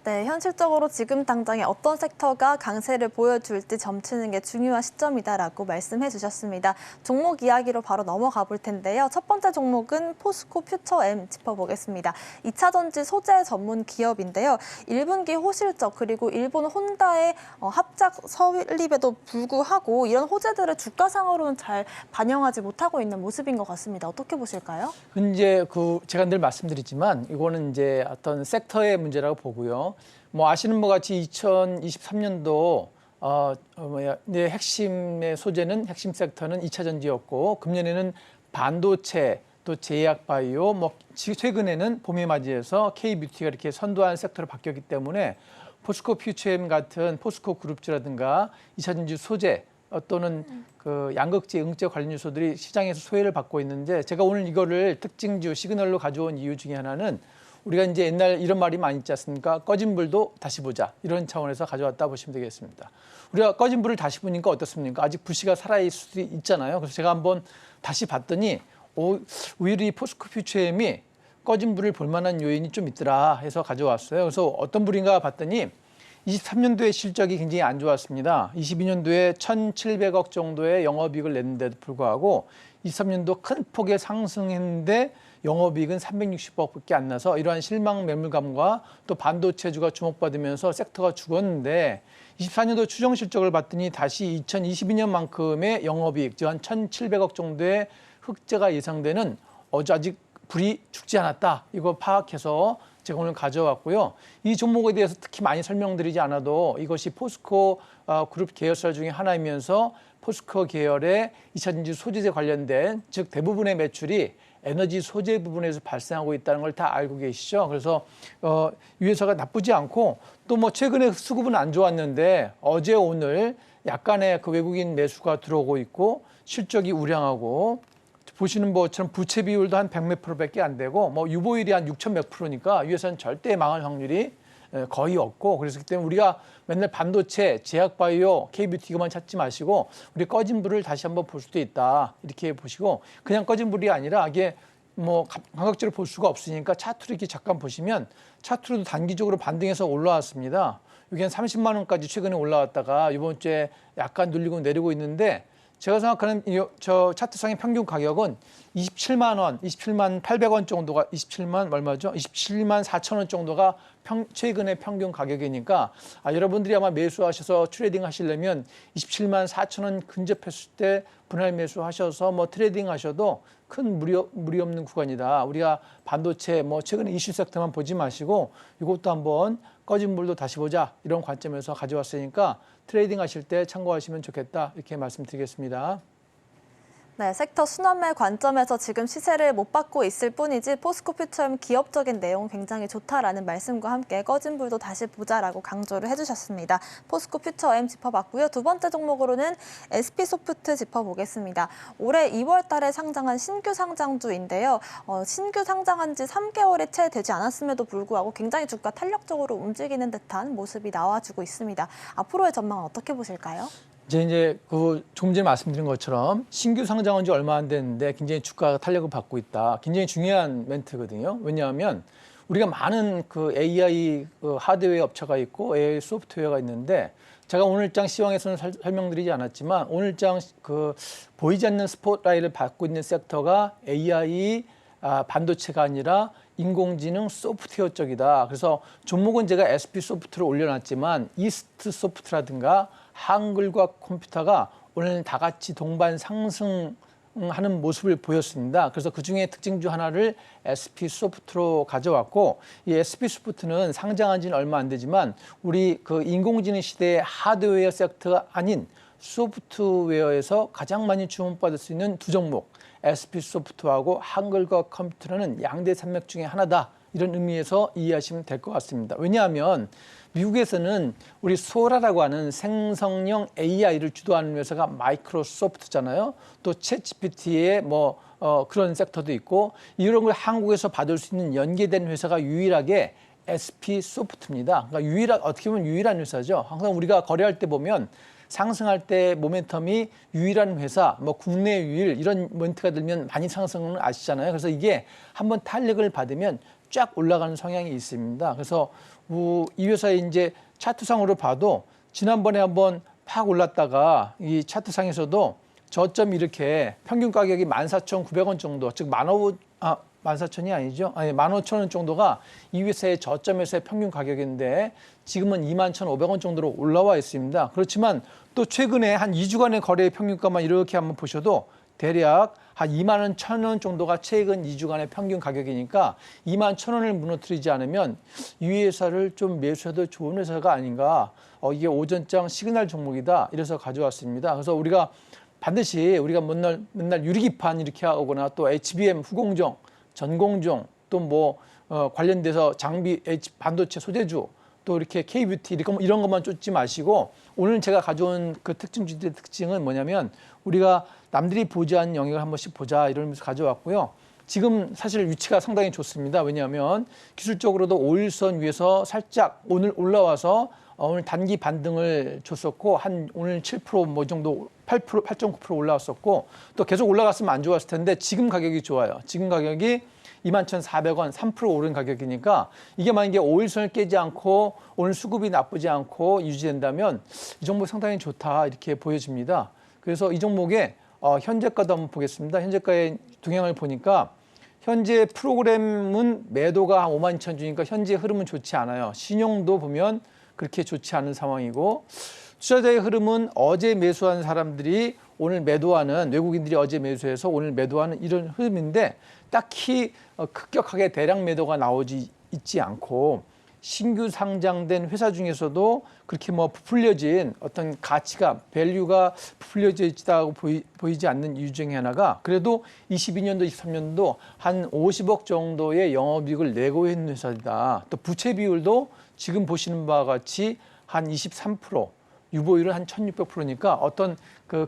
네, 현실적으로 지금 당장에 어떤 섹터가 강세를 보여줄지 점치는 게 중요한 시점이다라고 말씀해 주셨습니다. 종목 이야기로 바로 넘어가 볼 텐데요. 첫 번째 종목은 포스코 퓨처엠 짚어보겠습니다. 2차 전지 소재 전문 기업인데요. 1분기 호실적 그리고 일본 혼다의 합작 설립에도 불구하고 이런 호재들을 주가상으로는 잘 반영하지 못하고 있는 모습인 것 같습니다. 어떻게 보실까요? 이제 제가 늘 말씀드리지만 이거는 이제 어떤 섹터의 문제라고 보고요. 뭐 아시는 것 같이 2023년도 핵심의 소재는 핵심 섹터는 2차 전지였고 금년에는 반도체 또 제약 바이오 뭐 최근에는 봄에 맞이해서 K뷰티가 이렇게 선도한 섹터로 바뀌었기 때문에 포스코 퓨처엠 같은 포스코 그룹주라든가 2차 전지 소재 또는 그 양극재, 응재 관련 요소들이 시장에서 소외를 받고 있는데 제가 오늘 이거를 특징주 시그널로 가져온 이유 중에 하나는 우리가 이제 옛날 이런 말이 많이 있지 않습니까? 꺼진 불도 다시 보자. 이런 차원에서 가져왔다 보시면 되겠습니다. 우리가 꺼진 불을 다시 보니까 어떻습니까? 아직 불씨가 살아있을 수도 있잖아요. 그래서 제가 한번 다시 봤더니 오히려 이 포스코 퓨처엠이 꺼진 불을 볼 만한 요인이 좀 있더라 해서 가져왔어요. 그래서 어떤 불인가 봤더니 23년도에 실적이 굉장히 안 좋았습니다. 22년도에 1,700억 정도의 영업이익을 냈는데도 불구하고 23년도 큰 폭의 상승했는데 영업이익은 360억밖에 안 나서 이러한 실망 매물감과 또 반도체주가 주목받으면서 sek터가 죽었는데 24년도 추정 실적을 봤더니 다시 2022년만큼의 영업이익, 즉 한 1,700억 정도의 흑자가 예상되는 아직 불이 죽지 않았다. 이거 파악해서 제가 오늘 가져왔고요. 이 종목에 대해서 특히 많이 설명드리지 않아도 이것이 포스코 그룹 계열사 중에 하나이면서 포스코 계열의 2차 전지 소재재 관련된 즉 대부분의 매출이 에너지 소재 부분에서 발생하고 있다는 걸 다 알고 계시죠. 그래서 이 회사가 나쁘지 않고 또 뭐 최근에 수급은 안 좋았는데 어제 오늘 약간의 그 외국인 매수가 들어오고 있고 실적이 우량하고 보시는 것처럼 부채 비율도 한 100몇 프로밖에 안 되고 뭐 유보율이 한 6천 몇 프로니까 이 회사는 절대 망할 확률이 거의 없고 그래서 그때 우리가 맨날 반도체, 제약바이오, K뷰티만 찾지 마시고 우리 꺼진 불을 다시 한번 볼 수도 있다 이렇게 보시고 그냥 꺼진 불이 아니라 이게 뭐 감각적으로 볼 수가 없으니까 차트로 이렇게 잠깐 보시면 차트로도 단기적으로 반등해서 올라왔습니다. 여기 한 30만 원까지 최근에 올라왔다가 이번 주에 약간 눌리고 내리고 있는데 제가 생각하는 저 차트상의 평균 가격은 27만 원, 27만 800원 정도가 27만 얼마죠? 27만 4천 원 정도가 최근의 평균 가격이니까 여러분들이 아마 매수하셔서 트레이딩 하시려면 27만 4천 원 근접했을 때 분할 매수하셔서 뭐 트레이딩 하셔도 큰 무리 없는 구간이다. 우리가 반도체 뭐 최근에 이슈 섹터만 보지 마시고 이것도 한번 꺼진 불도 다시 보자 이런 관점에서 가져왔으니까 트레이딩 하실 때 참고하시면 좋겠다 이렇게 말씀드리겠습니다. 네, 섹터 순환매 관점에서 지금 시세를 못 받고 있을 뿐이지 포스코 퓨처엠 기업적인 내용 굉장히 좋다라는 말씀과 함께 꺼진 불도 다시 보자라고 강조를 해주셨습니다. 포스코 퓨처엠 짚어봤고요. 두 번째 종목으로는 SP소프트 짚어보겠습니다. 올해 2월 달에 상장한 신규 상장주인데요. 신규 상장한 지 3개월이 채 되지 않았음에도 불구하고 굉장히 주가 탄력적으로 움직이는 듯한 모습이 나와주고 있습니다. 앞으로의 전망은 어떻게 보실까요? 이제 조금 전에 말씀드린 것처럼 신규 상장한 지 얼마 안 됐는데 굉장히 주가가 탄력을 받고 있다. 굉장히 중요한 멘트거든요. 왜냐하면 우리가 많은 AI 하드웨어 업체가 있고 AI 소프트웨어가 있는데 제가 오늘장 시황에서는 설명드리지 않았지만 오늘장 보이지 않는 스포트라이트를 받고 있는 섹터가 AI 반도체가 아니라 인공지능 소프트웨어 쪽이다. 그래서 종목은 제가 SP소프트를 올려놨지만 이스트소프트라든가 한글과 컴퓨터가 오늘 다 같이 동반 상승하는 모습을 보였습니다. 그래서 그중에 특징주 하나를 SP소프트로 가져왔고 이 SP소프트는 상장한 지는 얼마 안 되지만 우리 인공지능 시대의 하드웨어 섹터가 아닌 소프트웨어에서 가장 많이 주목받을 수 있는 두 종목 SP소프트하고 한글과 컴퓨터는 양대 산맥 중에 하나다. 이런 의미에서 이해하시면 될 것 같습니다. 왜냐하면 미국에서는 우리 소라라고 하는 생성형 AI를 주도하는 회사가 마이크로소프트잖아요. 또 챗GPT의 그런 섹터도 있고 이런 걸 한국에서 받을 수 있는 연계된 회사가 유일하게 SP소프트입니다. 그러니까 어떻게 보면 유일한 회사죠. 항상 우리가 거래할 때 보면 상승할 때 모멘텀이 유일한 회사, 국내 유일 이런 멘트가 들면 많이 상승을 아시잖아요. 그래서 이게 한번 탄력을 받으면 쫙 올라가는 성향이 있습니다. 그래서 이 회사의 이제 차트상으로 봐도 지난번에 한번 팍 올랐다가 이 차트상에서도 저점이 이렇게 평균 가격이 14,900원 정도, 즉 14,000이 아니죠. 15,000원 정도가 이 회사의 저점에서의 평균 가격인데 지금은 21,500원 정도로 올라와 있습니다. 그렇지만 또 최근에 한 2주간의 거래의 평균가만 이렇게 한번 보셔도 대략 한 21,000원 정도가 최근 2주간의 평균 가격이니까 21,000원을 무너뜨리지 않으면 이 회사를 좀 매수해도 좋은 회사가 아닌가. 이게 오전장 시그널 종목이다. 이래서 가져왔습니다. 그래서 우리가 반드시 우리가 맨날 유리기판 이렇게 하거나 또 HBM 후공정, 전공정 또 관련돼서 장비 반도체 소재주 또 이렇게 K뷰티 이런 것만 쫓지 마시고 오늘 제가 가져온 특징주들의 특징은 뭐냐면 우리가 남들이 보지 않는 영역을 한 번씩 보자 이러면서 가져왔고요. 지금 사실 위치가 상당히 좋습니다. 왜냐하면 기술적으로도 5일선 위에서 살짝 오늘 올라와서 오늘 단기 반등을 줬었고 오늘 7% 정도 8.9% 올라왔었고 또 계속 올라갔으면 안 좋았을 텐데 지금 가격이 좋아요. 지금 가격이 21,400원 3% 오른 가격이니까 이게 만약에 5일선을 깨지 않고 오늘 수급이 나쁘지 않고 유지된다면 이 종목 상당히 좋다 이렇게 보여집니다. 그래서 이 종목의 현재가도 한번 보겠습니다. 현재가의 동향을 보니까 현재 프로그램은 매도가 한 52,000주니까 현재 흐름은 좋지 않아요. 신용도 보면 그렇게 좋지 않은 상황이고 투자자의 흐름은 어제 매수한 사람들이 오늘 매도하는 외국인들이 어제 매수해서 오늘 매도하는 이런 흐름인데 딱히 급격하게 대량 매도가 나오지 있지 않고 신규 상장된 회사 중에서도 그렇게 부풀려진 어떤 가치가 밸류가 부풀려져 있다고 보이지 않는 이유 중에 하나가 그래도 22년도 23년도 한 50억 정도의 영업이익을 내고 있는 회사이다. 또 부채 비율도 지금 보시는 바와 같이 한 23%, 유보율은 한 1600%니까 어떤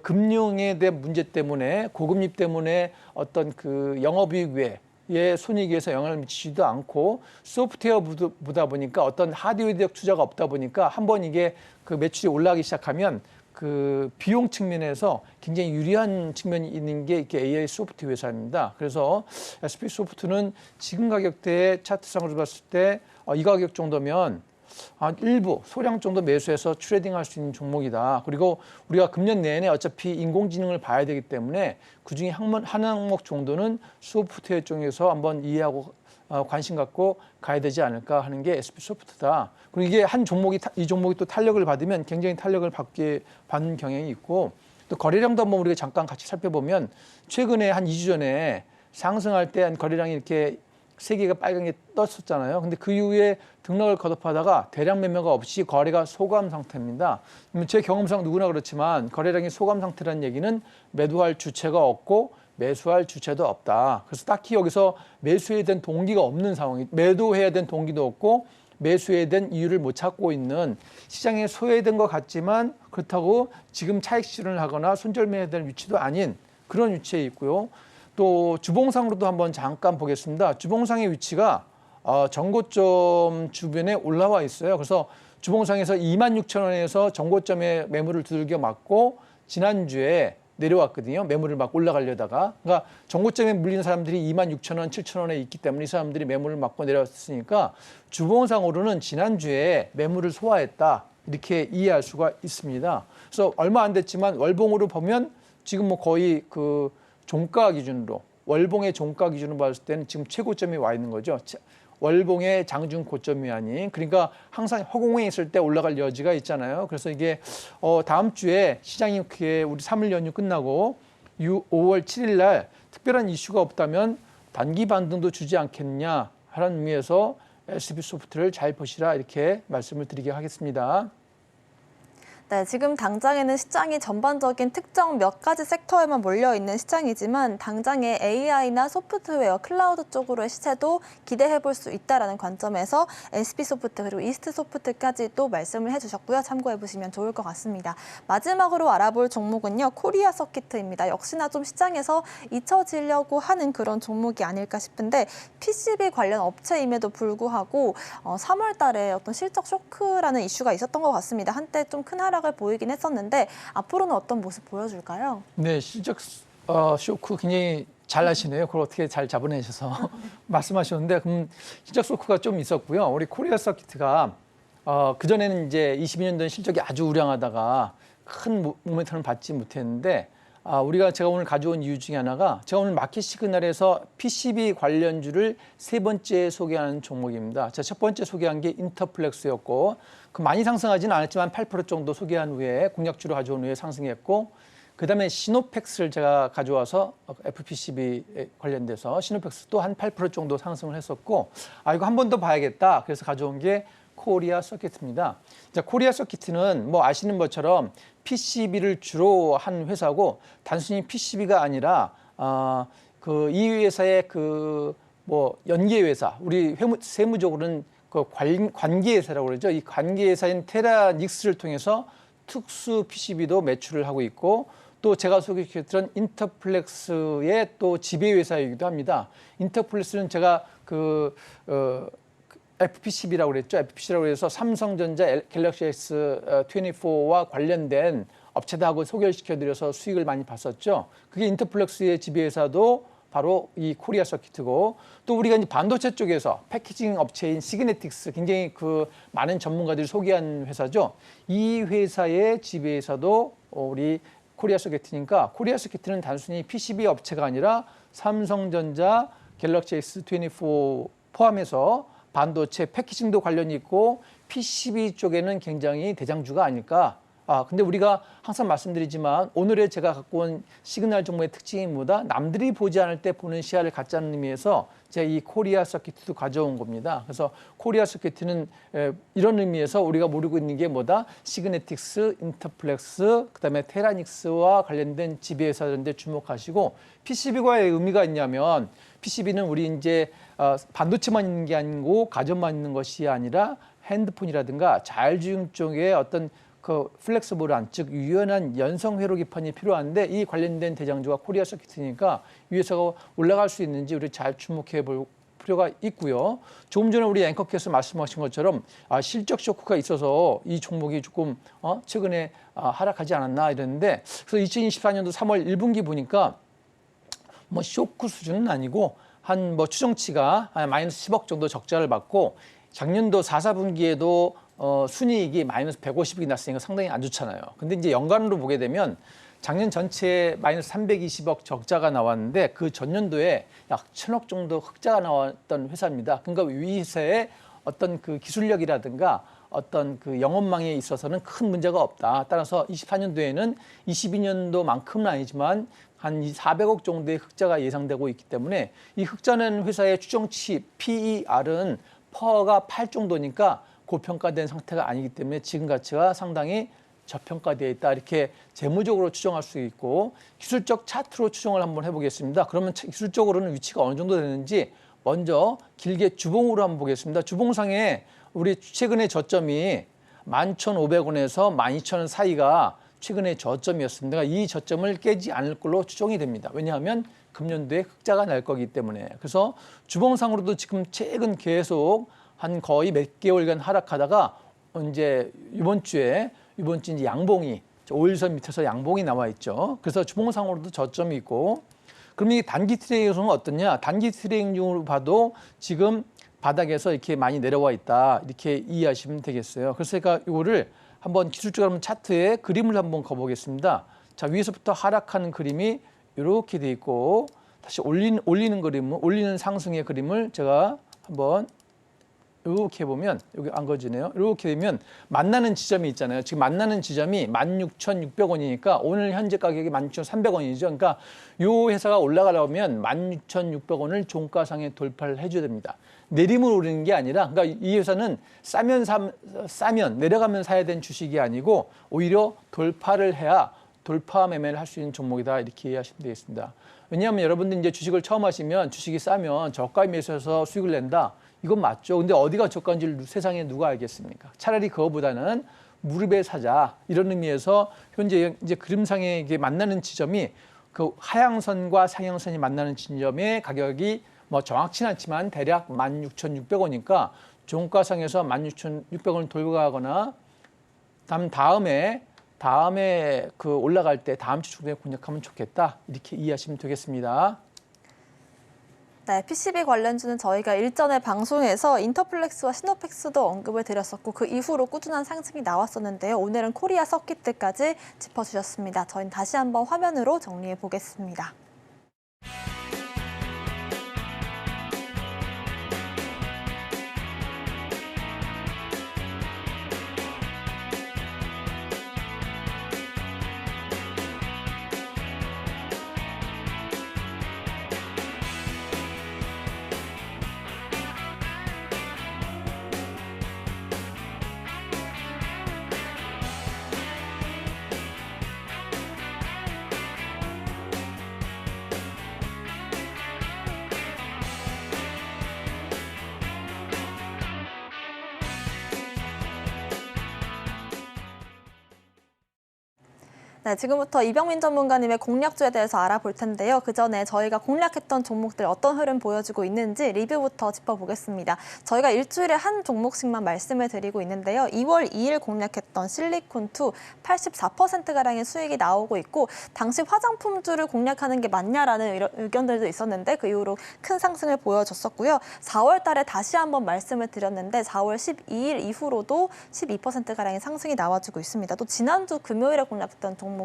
금융에 대한 문제 때문에 고금리 때문에 어떤 영업이익 외에 손익에서 영향을 미치지도 않고 소프트웨어보다 보니까 어떤 하드웨어적 투자가 없다 보니까 한번 이게 매출이 올라가기 시작하면 비용 측면에서 굉장히 유리한 측면이 있는 게 이렇게 AI 소프트웨어 회사입니다. 그래서 SP소프트는 지금 가격대의 차트상으로 봤을 때 이 가격 정도면 일부 소량 정도 매수해서 트레이딩할 수 있는 종목이다. 그리고 우리가 금년 내내 어차피 인공지능을 봐야 되기 때문에 그중에 한 항목 정도는 소프트웨어 쪽에서 한번 이해하고 관심 갖고 가야 되지 않을까 하는 게 SP소프트다. 그리고 이게 이 종목이 또 탄력을 받으면 굉장히 탄력을 받는 경향이 있고, 또 거래량도 한번 우리가 잠깐 같이 살펴보면 최근에 한 2주 전에 상승할 때 한 거래량이 이렇게 세 개가 빨갛게 떴었잖아요. 근데 그 이후에 등락을 거듭하다가 대량 매매가 없이 거래가 소감 상태입니다. 제 경험상 누구나 그렇지만 거래량이 소감 상태라는 얘기는 매도할 주체가 없고 매수할 주체도 없다. 그래서 딱히 여기서 매수해야 된 동기가 없는 상황이, 매도해야 된 동기도 없고 매수해야 된 이유를 못 찾고 있는, 시장에 소외된 것 같지만 그렇다고 지금 차익 실현을 하거나 손절매해야 될 위치도 아닌 그런 위치에 있고요. 또 주봉상으로도 한번 잠깐 보겠습니다. 주봉상의 위치가 전고점 주변에 올라와 있어요. 그래서 주봉상에서 26,000원에서 전고점에 매물을 두들겨 맞고 지난주에 내려왔거든요. 매물을 막 올라가려다가. 그러니까 전고점에 물리는 사람들이 26,000원, 7,000원에 있기 때문에 이 사람들이 매물을 맞고 내려왔으니까 주봉상으로는 지난주에 매물을 소화했다. 이렇게 이해할 수가 있습니다. 그래서 얼마 안 됐지만 월봉으로 보면 지금 뭐 거의 그 종가 기준으로, 월봉의 종가 기준으로 봤을 때는 지금 최고점이 와 있는 거죠. 월봉의 장중 고점이 아닌, 그러니까 항상 허공에 있을 때 올라갈 여지가 있잖아요. 그래서 이게 다음 주에 시장이 그게 우리 3일 연휴 끝나고 5월 7일 날 특별한 이슈가 없다면 단기 반등도 주지 않겠냐 하는 의미에서 SP소프트를 잘 보시라 이렇게 말씀을 드리게 하겠습니다. 네, 지금 당장에는 시장이 전반적인 특정 몇 가지 섹터에만 몰려있는 시장이지만 당장에 AI나 소프트웨어, 클라우드 쪽으로의 시세도 기대해볼 수 있다는 관점에서 SP소프트 그리고 이스트소프트까지 또 말씀을 해주셨고요. 참고해보시면 좋을 것 같습니다. 마지막으로 알아볼 종목은요. 코리아서키트입니다. 역시나 좀 시장에서 잊혀지려고 하는 그런 종목이 아닐까 싶은데 PCB 관련 업체임에도 불구하고 3월 달에 어떤 실적 쇼크라는 이슈가 있었던 것 같습니다. 한때 좀 큰 하락을 보이긴 했었는데 앞으로는 어떤 모습 보여줄까요? 네, 실적 쇼크 굉장히 잘 하시네요. 그걸 어떻게 잘 잡아내셔서 말씀하셨는데, 실적 쇼크가 좀 있었고요. 우리 코리아 서키트가 그전에는 이제 22년도에 실적이 아주 우량하다가 큰 모멘텀을 받지 못했는데, 제가 오늘 가져온 이유 중에 하나가, 제가 오늘 마켓 시그널에서 PCB 관련주를 세 번째 소개하는 종목입니다. 제가 첫 번째 소개한 게 인터플렉스였고, 많이 상승하지는 않았지만 8% 정도 소개한 후에 공략주로 가져온 후에 상승했고, 그다음에 시노펙스를 제가 가져와서 FPCB 관련돼서 시노펙스 또 한 8% 정도 상승을 했었고, 이거 한 번 더 봐야겠다. 그래서 가져온 게 코리아 서키트입니다. 자, 코리아 서키트는 뭐 아시는 것처럼 PCB를 주로 한 회사고, 단순히 PCB가 아니라 이 회사의 연계 회사, 우리 세무적으로는 그 관계 회사라고 그러죠. 이 관계 회사인 테라닉스를 통해서 특수 PCB도 매출을 하고 있고, 또 제가 소개시켰던 인터플렉스의 또 지배 회사이기도 합니다. 인터플렉스는 제가 FPCB라고 그랬죠. FPC라고 해서 삼성전자 갤럭시 S24와 관련된 업체다하고 소개를 시켜드려서 수익을 많이 봤었죠. 그게 인터플렉스의 지배회사도 바로 이 코리아 서키트고, 또 우리가 이제 반도체 쪽에서 패키징 업체인 시그네틱스, 굉장히 많은 전문가들이 소개한 회사죠. 이 회사의 지배회사도 우리 코리아 서키트니까, 코리아 서키트는 단순히 PCB 업체가 아니라 삼성전자 갤럭시 S24 포함해서 반도체 패키징도 관련이 있고 PCB 쪽에는 굉장히 대장주가 아닐까. 근데 우리가 항상 말씀드리지만 오늘의 제가 갖고 온 시그널 종목의 특징이 뭐다? 남들이 보지 않을 때 보는 시야를 갖자는 의미에서 제가 이 코리아 서키트도 가져온 겁니다. 그래서 코리아 서키트는 이런 의미에서 우리가 모르고 있는 게 뭐다? 시그네틱스, 인터플렉스, 그다음에 테라닉스와 관련된 지배회사들인데 주목하시고, PCB과의 의미가 있냐면, PCB는 우리 이제 반도체만 있는 게 아니고 가전만 있는 것이 아니라 핸드폰이라든가 자율주행 쪽에 어떤 플렉서블한, 즉 유연한 연성 회로 기판이 필요한데, 이 관련된 대장주가 코리아 서키트니까 이 회사가 올라갈 수 있는지 우리 잘 주목해 볼 필요가 있고요. 조금 전에 우리 앵커께서 말씀하신 것처럼 실적 쇼크가 있어서 이 종목이 조금 최근에 하락하지 않았나 이랬는데, 그래서 2024년도 3월 1분기 보니까 쇼크 수준은 아니고 한 추정치가 마이너스 10억 정도 적자를 받고, 작년도 4, 4분기에도 순이익이 마이너스 150억이 났으니까 상당히 안 좋잖아요. 근데 이제 연간으로 보게 되면 작년 전체에 마이너스 320억 적자가 나왔는데 그 전년도에 약 1,000억 정도 흑자가 나왔던 회사입니다. 그러니까 이 회사의 어떤 그 기술력이라든가 어떤 그 영업망에 있어서는 큰 문제가 없다. 따라서 24년도에는 22년도만큼은 아니지만 한 400억 정도의 흑자가 예상되고 있기 때문에 이 흑자는 회사의 추정치 PER은 퍼가 8 정도니까 고평가된 상태가 아니기 때문에 지금 가치가 상당히 저평가되어 있다. 이렇게 재무적으로 추정할 수 있고 기술적 차트로 추정을 한번 해보겠습니다. 그러면 기술적으로는 위치가 어느 정도 되는지 먼저 길게 주봉으로 한번 보겠습니다. 주봉상에 우리 최근의 저점이 11,500원에서 12,000원 사이가 최근의 저점이었습니다. 이 저점을 깨지 않을 걸로 추정이 됩니다. 왜냐하면 금년도에 흑자가 날 거기 때문에. 그래서 주봉상으로도 지금 최근 계속 한 거의 몇 개월간 하락하다가 이제 이번 주에 이제 양봉이 5일선 밑에서 양봉이 나와 있죠. 그래서 주봉상으로도 저점이 있고, 그럼 이 단기 트레이딩은 어떠냐? 단기 트레이딩으로 봐도 지금 바닥에서 이렇게 많이 내려와 있다. 이렇게 이해하시면 되겠어요. 그래서 제가 이거를 한번 기술적으로 차트에 그림을 한번 그어보겠습니다. 자, 위에서부터 하락하는 그림이 이렇게 돼 있고, 다시 올리는 그림을, 올리는 상승의 그림을 제가 한번 이렇게 보면, 여기 안 그어지네요. 이렇게 되면 만나는 지점이 있잖아요. 지금 만나는 지점이 16,600원이니까 오늘 현재 가격이 16,300원이죠. 그러니까 이 회사가 올라가려면 16,600원을 종가상에 돌파를 해줘야 됩니다. 내림을 오르는 게 아니라, 그러니까 이 회사는 싸면 내려가면 사야 되는 주식이 아니고 오히려 돌파를 해야 돌파 매매를 할 수 있는 종목이다. 이렇게 이해하시면 되겠습니다. 왜냐하면 여러분들 이제 주식을 처음 하시면 주식이 싸면 저가에 매수해서 수익을 낸다. 이건 맞죠. 근데 어디가 저가인지 세상에 누가 알겠습니까? 차라리 그거보다는 무릎에 사자. 이런 의미에서 현재 이제 그림상에 이게 만나는 지점이 그 하향선과 상향선이 만나는 지점의 가격이 뭐 정확치는 않지만 대략 16,600원이니까 종가상에서 16,600원을 돌고 가거나 다음에 그 올라갈 때 다음 주 중에 공략하면 좋겠다. 이렇게 이해하시면 되겠습니다. 네, PCB 관련주는 저희가 일전에 방송에서 인터플렉스와 시노펙스도 언급을 드렸었고 그 이후로 꾸준한 상승이 나왔었는데요. 오늘은 코리아 서킷까지 짚어주셨습니다. 저희는 다시 한번 화면으로 정리해 보겠습니다. 네, 지금부터 이병민 전문가님의 공략주에 대해서 알아볼 텐데요. 그 전에 저희가 공략했던 종목들 어떤 흐름 보여주고 있는지 리뷰부터 짚어보겠습니다. 저희가 일주일에 한 종목씩만 말씀을 드리고 있는데요. 2월 2일 공략했던 실리콘2 84%가량의 수익이 나오고 있고 당시 화장품주를 공략하는 게 맞냐라는 의견들도 있었는데 그 이후로 큰 상승을 보여줬었고요. 4월 달에 다시 한번 말씀을 드렸는데 4월 12일 이후로도 12%가량의 상승이 나와주고 있습니다. 또 지난주 금요일에 공략했던 종목은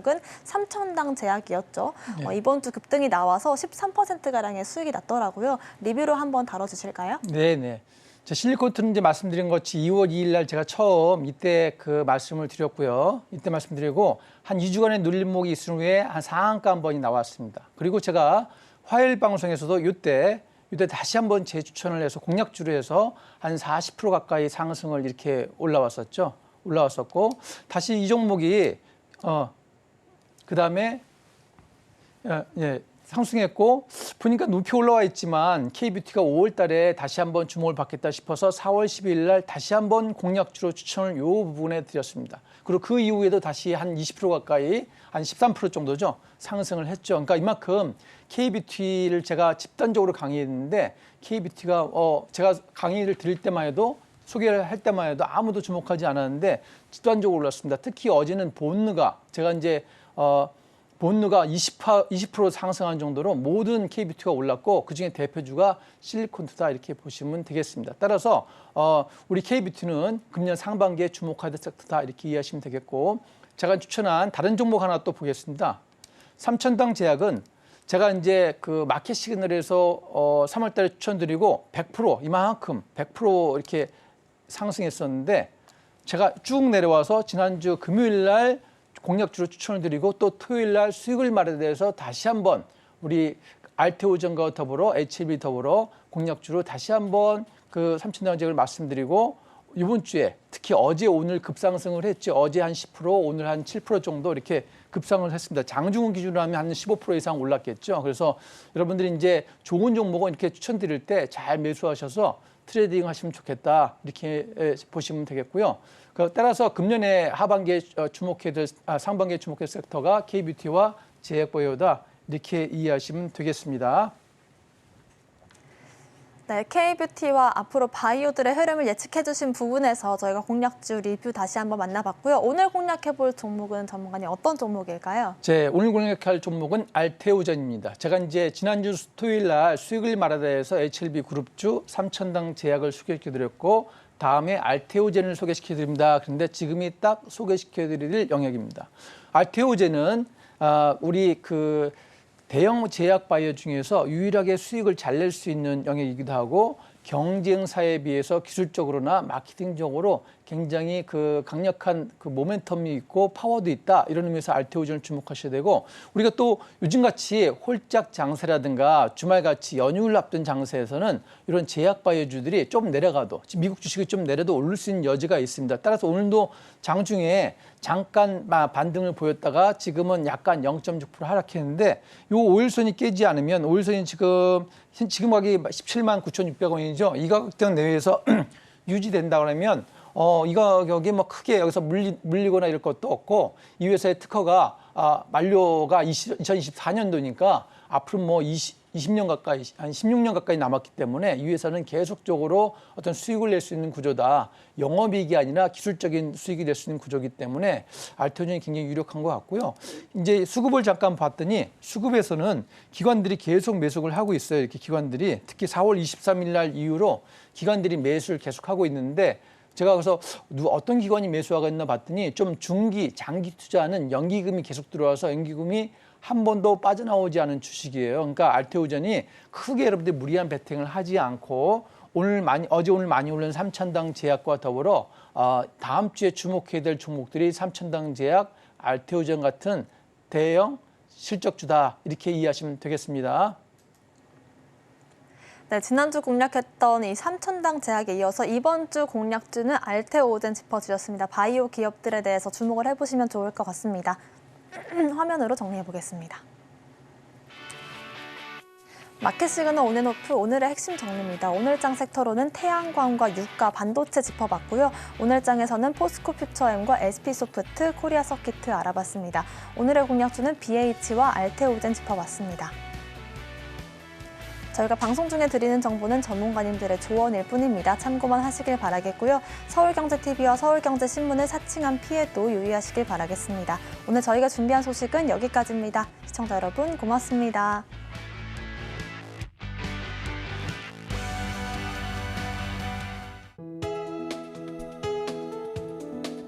삼천당 제약이었죠. 네. 이번 주 급등이 나와서 13%가량의 수익이 났더라고요. 리뷰로 한번 다뤄주실까요? 네네. 실리콘투는 이제 말씀드린 것이 2월 2일 날 제가 처음 이때 그 말씀을 드렸고요. 이때 말씀드리고 한 2주간의 눌림목이 있은 후에 한 상한가 한 번이 나왔습니다. 그리고 제가 화요일 방송에서도 이때 다시 한번 재추천을 해서 공략주로 해서 한 40% 가까이 상승을 이렇게 올라왔었고 다시 이 종목이 그다음에 상승했고 보니까 높이 올라와 있지만 K뷰티가 5월 달에 다시 한번 주목을 받겠다 싶어서 4월 12일 날 다시 한번 공략주로 추천을 이 부분에 드렸습니다. 그리고 그 이후에도 다시 한 20% 가까이 한 13% 정도죠. 상승을 했죠. 그러니까 이만큼 K뷰티를 제가 집단적으로 강의했는데 K뷰티가 제가 강의를 드릴 때만 해도 소개를 할 때만 해도 아무도 주목하지 않았는데 집단적으로 올랐습니다. 특히 어제는 본느가 제가 이제 본느가 20% 상승한 정도로 모든 K뷰티가 올랐고 그중에 대표주가 실리콘투자 이렇게 보시면 되겠습니다. 따라서 우리 K뷰티는 금년 상반기에 주목해야 될 섹터다 이렇게 이해하시면 되겠고 제가 추천한 다른 종목 하나 또 보겠습니다. 삼천당 제약은 제가 이제 그 마켓 시그널에서 3월 달에 추천드리고 100% 이만큼 100% 이렇게 상승했었는데 제가 쭉 내려와서 지난주 금요일 날 공략주로 추천을 드리고 또 토요일 날 수익을 말에 대해서 다시 한번 우리 알테오전과 더불어 HLB 더불어 공략주로 다시 한번 그 삼천당제약을 말씀드리고 이번 주에 특히 어제 오늘 급상승을 했죠. 어제 한 10% 오늘 한 7% 정도 이렇게 급상을 했습니다. 장중은 기준으로 하면 한 15% 이상 올랐겠죠. 그래서 여러분들이 이제 좋은 종목은 이렇게 추천드릴 때 잘 매수하셔서 트레이딩 하시면 좋겠다 이렇게 보시면 되겠고요. 따라서 금년에 하반기에 주목해야 될 상반기에 주목해야 될 섹터가 K뷰티와 제약바이오다 이렇게 이해하시면 되겠습니다. 네, K뷰티와 앞으로 바이오들의 흐름을 예측해주신 부분에서 저희가 공략주 리뷰 다시 한번 만나봤고요. 오늘 공략해볼 종목은 전문가님 어떤 종목일까요? 오늘 공략할 종목은 알테오전입니다. 제가 이제 지난주 토요일 날 수익을 말하다해서 HLB 그룹주 삼천당 제약을 소개시켜드렸고 다음에 알테오젠을 소개시켜드립니다. 그런데 지금이 딱 소개시켜드릴 영역입니다. 알테오젠은 우리 그 대형 제약 바이오 중에서 유일하게 수익을 잘 낼 수 있는 영역이기도 하고 경쟁사에 비해서 기술적으로나 마케팅적으로 굉장히 그 강력한 그 모멘텀이 있고 파워도 있다. 이런 의미에서 알테오전을 주목하셔야 되고 우리가 또 요즘같이 홀짝 장세라든가 주말같이 연휴를 앞둔 장세에서는 이런 제약 바이오주들이 좀 내려가도 미국 주식이 좀 내려도 오를 수 있는 여지가 있습니다. 따라서 오늘도 장중에 잠깐 반등을 보였다가 지금은 약간 0.6% 하락했는데 이 5일선이 깨지 않으면 5일선이 지금 가격이 17만 9,600원이죠. 이 가격대 내외에서 유지된다 그러면 이 가격이 뭐 크게 여기서 물리거나 이럴 것도 없고 이 회사의 특허가 만료가 2024년도니까 앞으로 뭐 20년 가까이 한 16년 가까이 남았기 때문에 이 회사는 계속적으로 어떤 수익을 낼 수 있는 구조다. 영업이익이 아니라 기술적인 수익이 될 수 있는 구조이기 때문에 알테오전이 굉장히 유력한 것 같고요. 이제 수급을 잠깐 봤더니 수급에서는 기관들이 계속 매수를 하고 있어요. 이렇게 기관들이 특히 4월 23일 날 이후로 기관들이 매수를 계속하고 있는데 제가 그래서 어떤 기관이 매수하고 있나 봤더니 좀 중기, 장기 투자하는 연기금이 계속 들어와서 연기금이 한 번도 빠져나오지 않은 주식이에요. 그러니까 알테오전이 크게 여러분들이 무리한 베팅을 하지 않고 어제 오늘 많이 오른 삼천당 제약과 더불어 다음 주에 주목해야 될 종목들이 삼천당 제약, 알테오전 같은 대형 실적주다 이렇게 이해하시면 되겠습니다. 네, 지난주 공략했던 이 삼천당 제약에 이어서 이번 주 공략주는 알테오젠 짚어주셨습니다. 바이오 기업들에 대해서 주목을 해보시면 좋을 것 같습니다. 화면으로 정리해 보겠습니다. 마켓 시그널 온앤오프 오늘의 핵심 정리입니다. 오늘장 섹터로는 태양광과 유가, 반도체 짚어봤고요. 오늘장에서는 포스코 퓨처엠과 SP소프트, 코리아 서키트 알아봤습니다. 오늘의 공략주는 BH와 알테오젠 짚어봤습니다. 저희가 방송 중에 드리는 정보는 전문가님들의 조언일 뿐입니다. 참고만 하시길 바라겠고요. 서울경제TV와 서울경제신문을 사칭한 피해도 유의하시길 바라겠습니다. 오늘 저희가 준비한 소식은 여기까지입니다. 시청자 여러분 고맙습니다.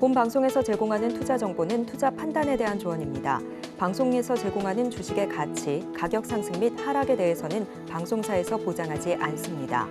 본 방송에서 제공하는 투자 정보는 투자 판단에 대한 조언입니다. 방송에서 제공하는 주식의 가치, 가격 상승 및 하락에 대해서는 방송사에서 보장하지 않습니다.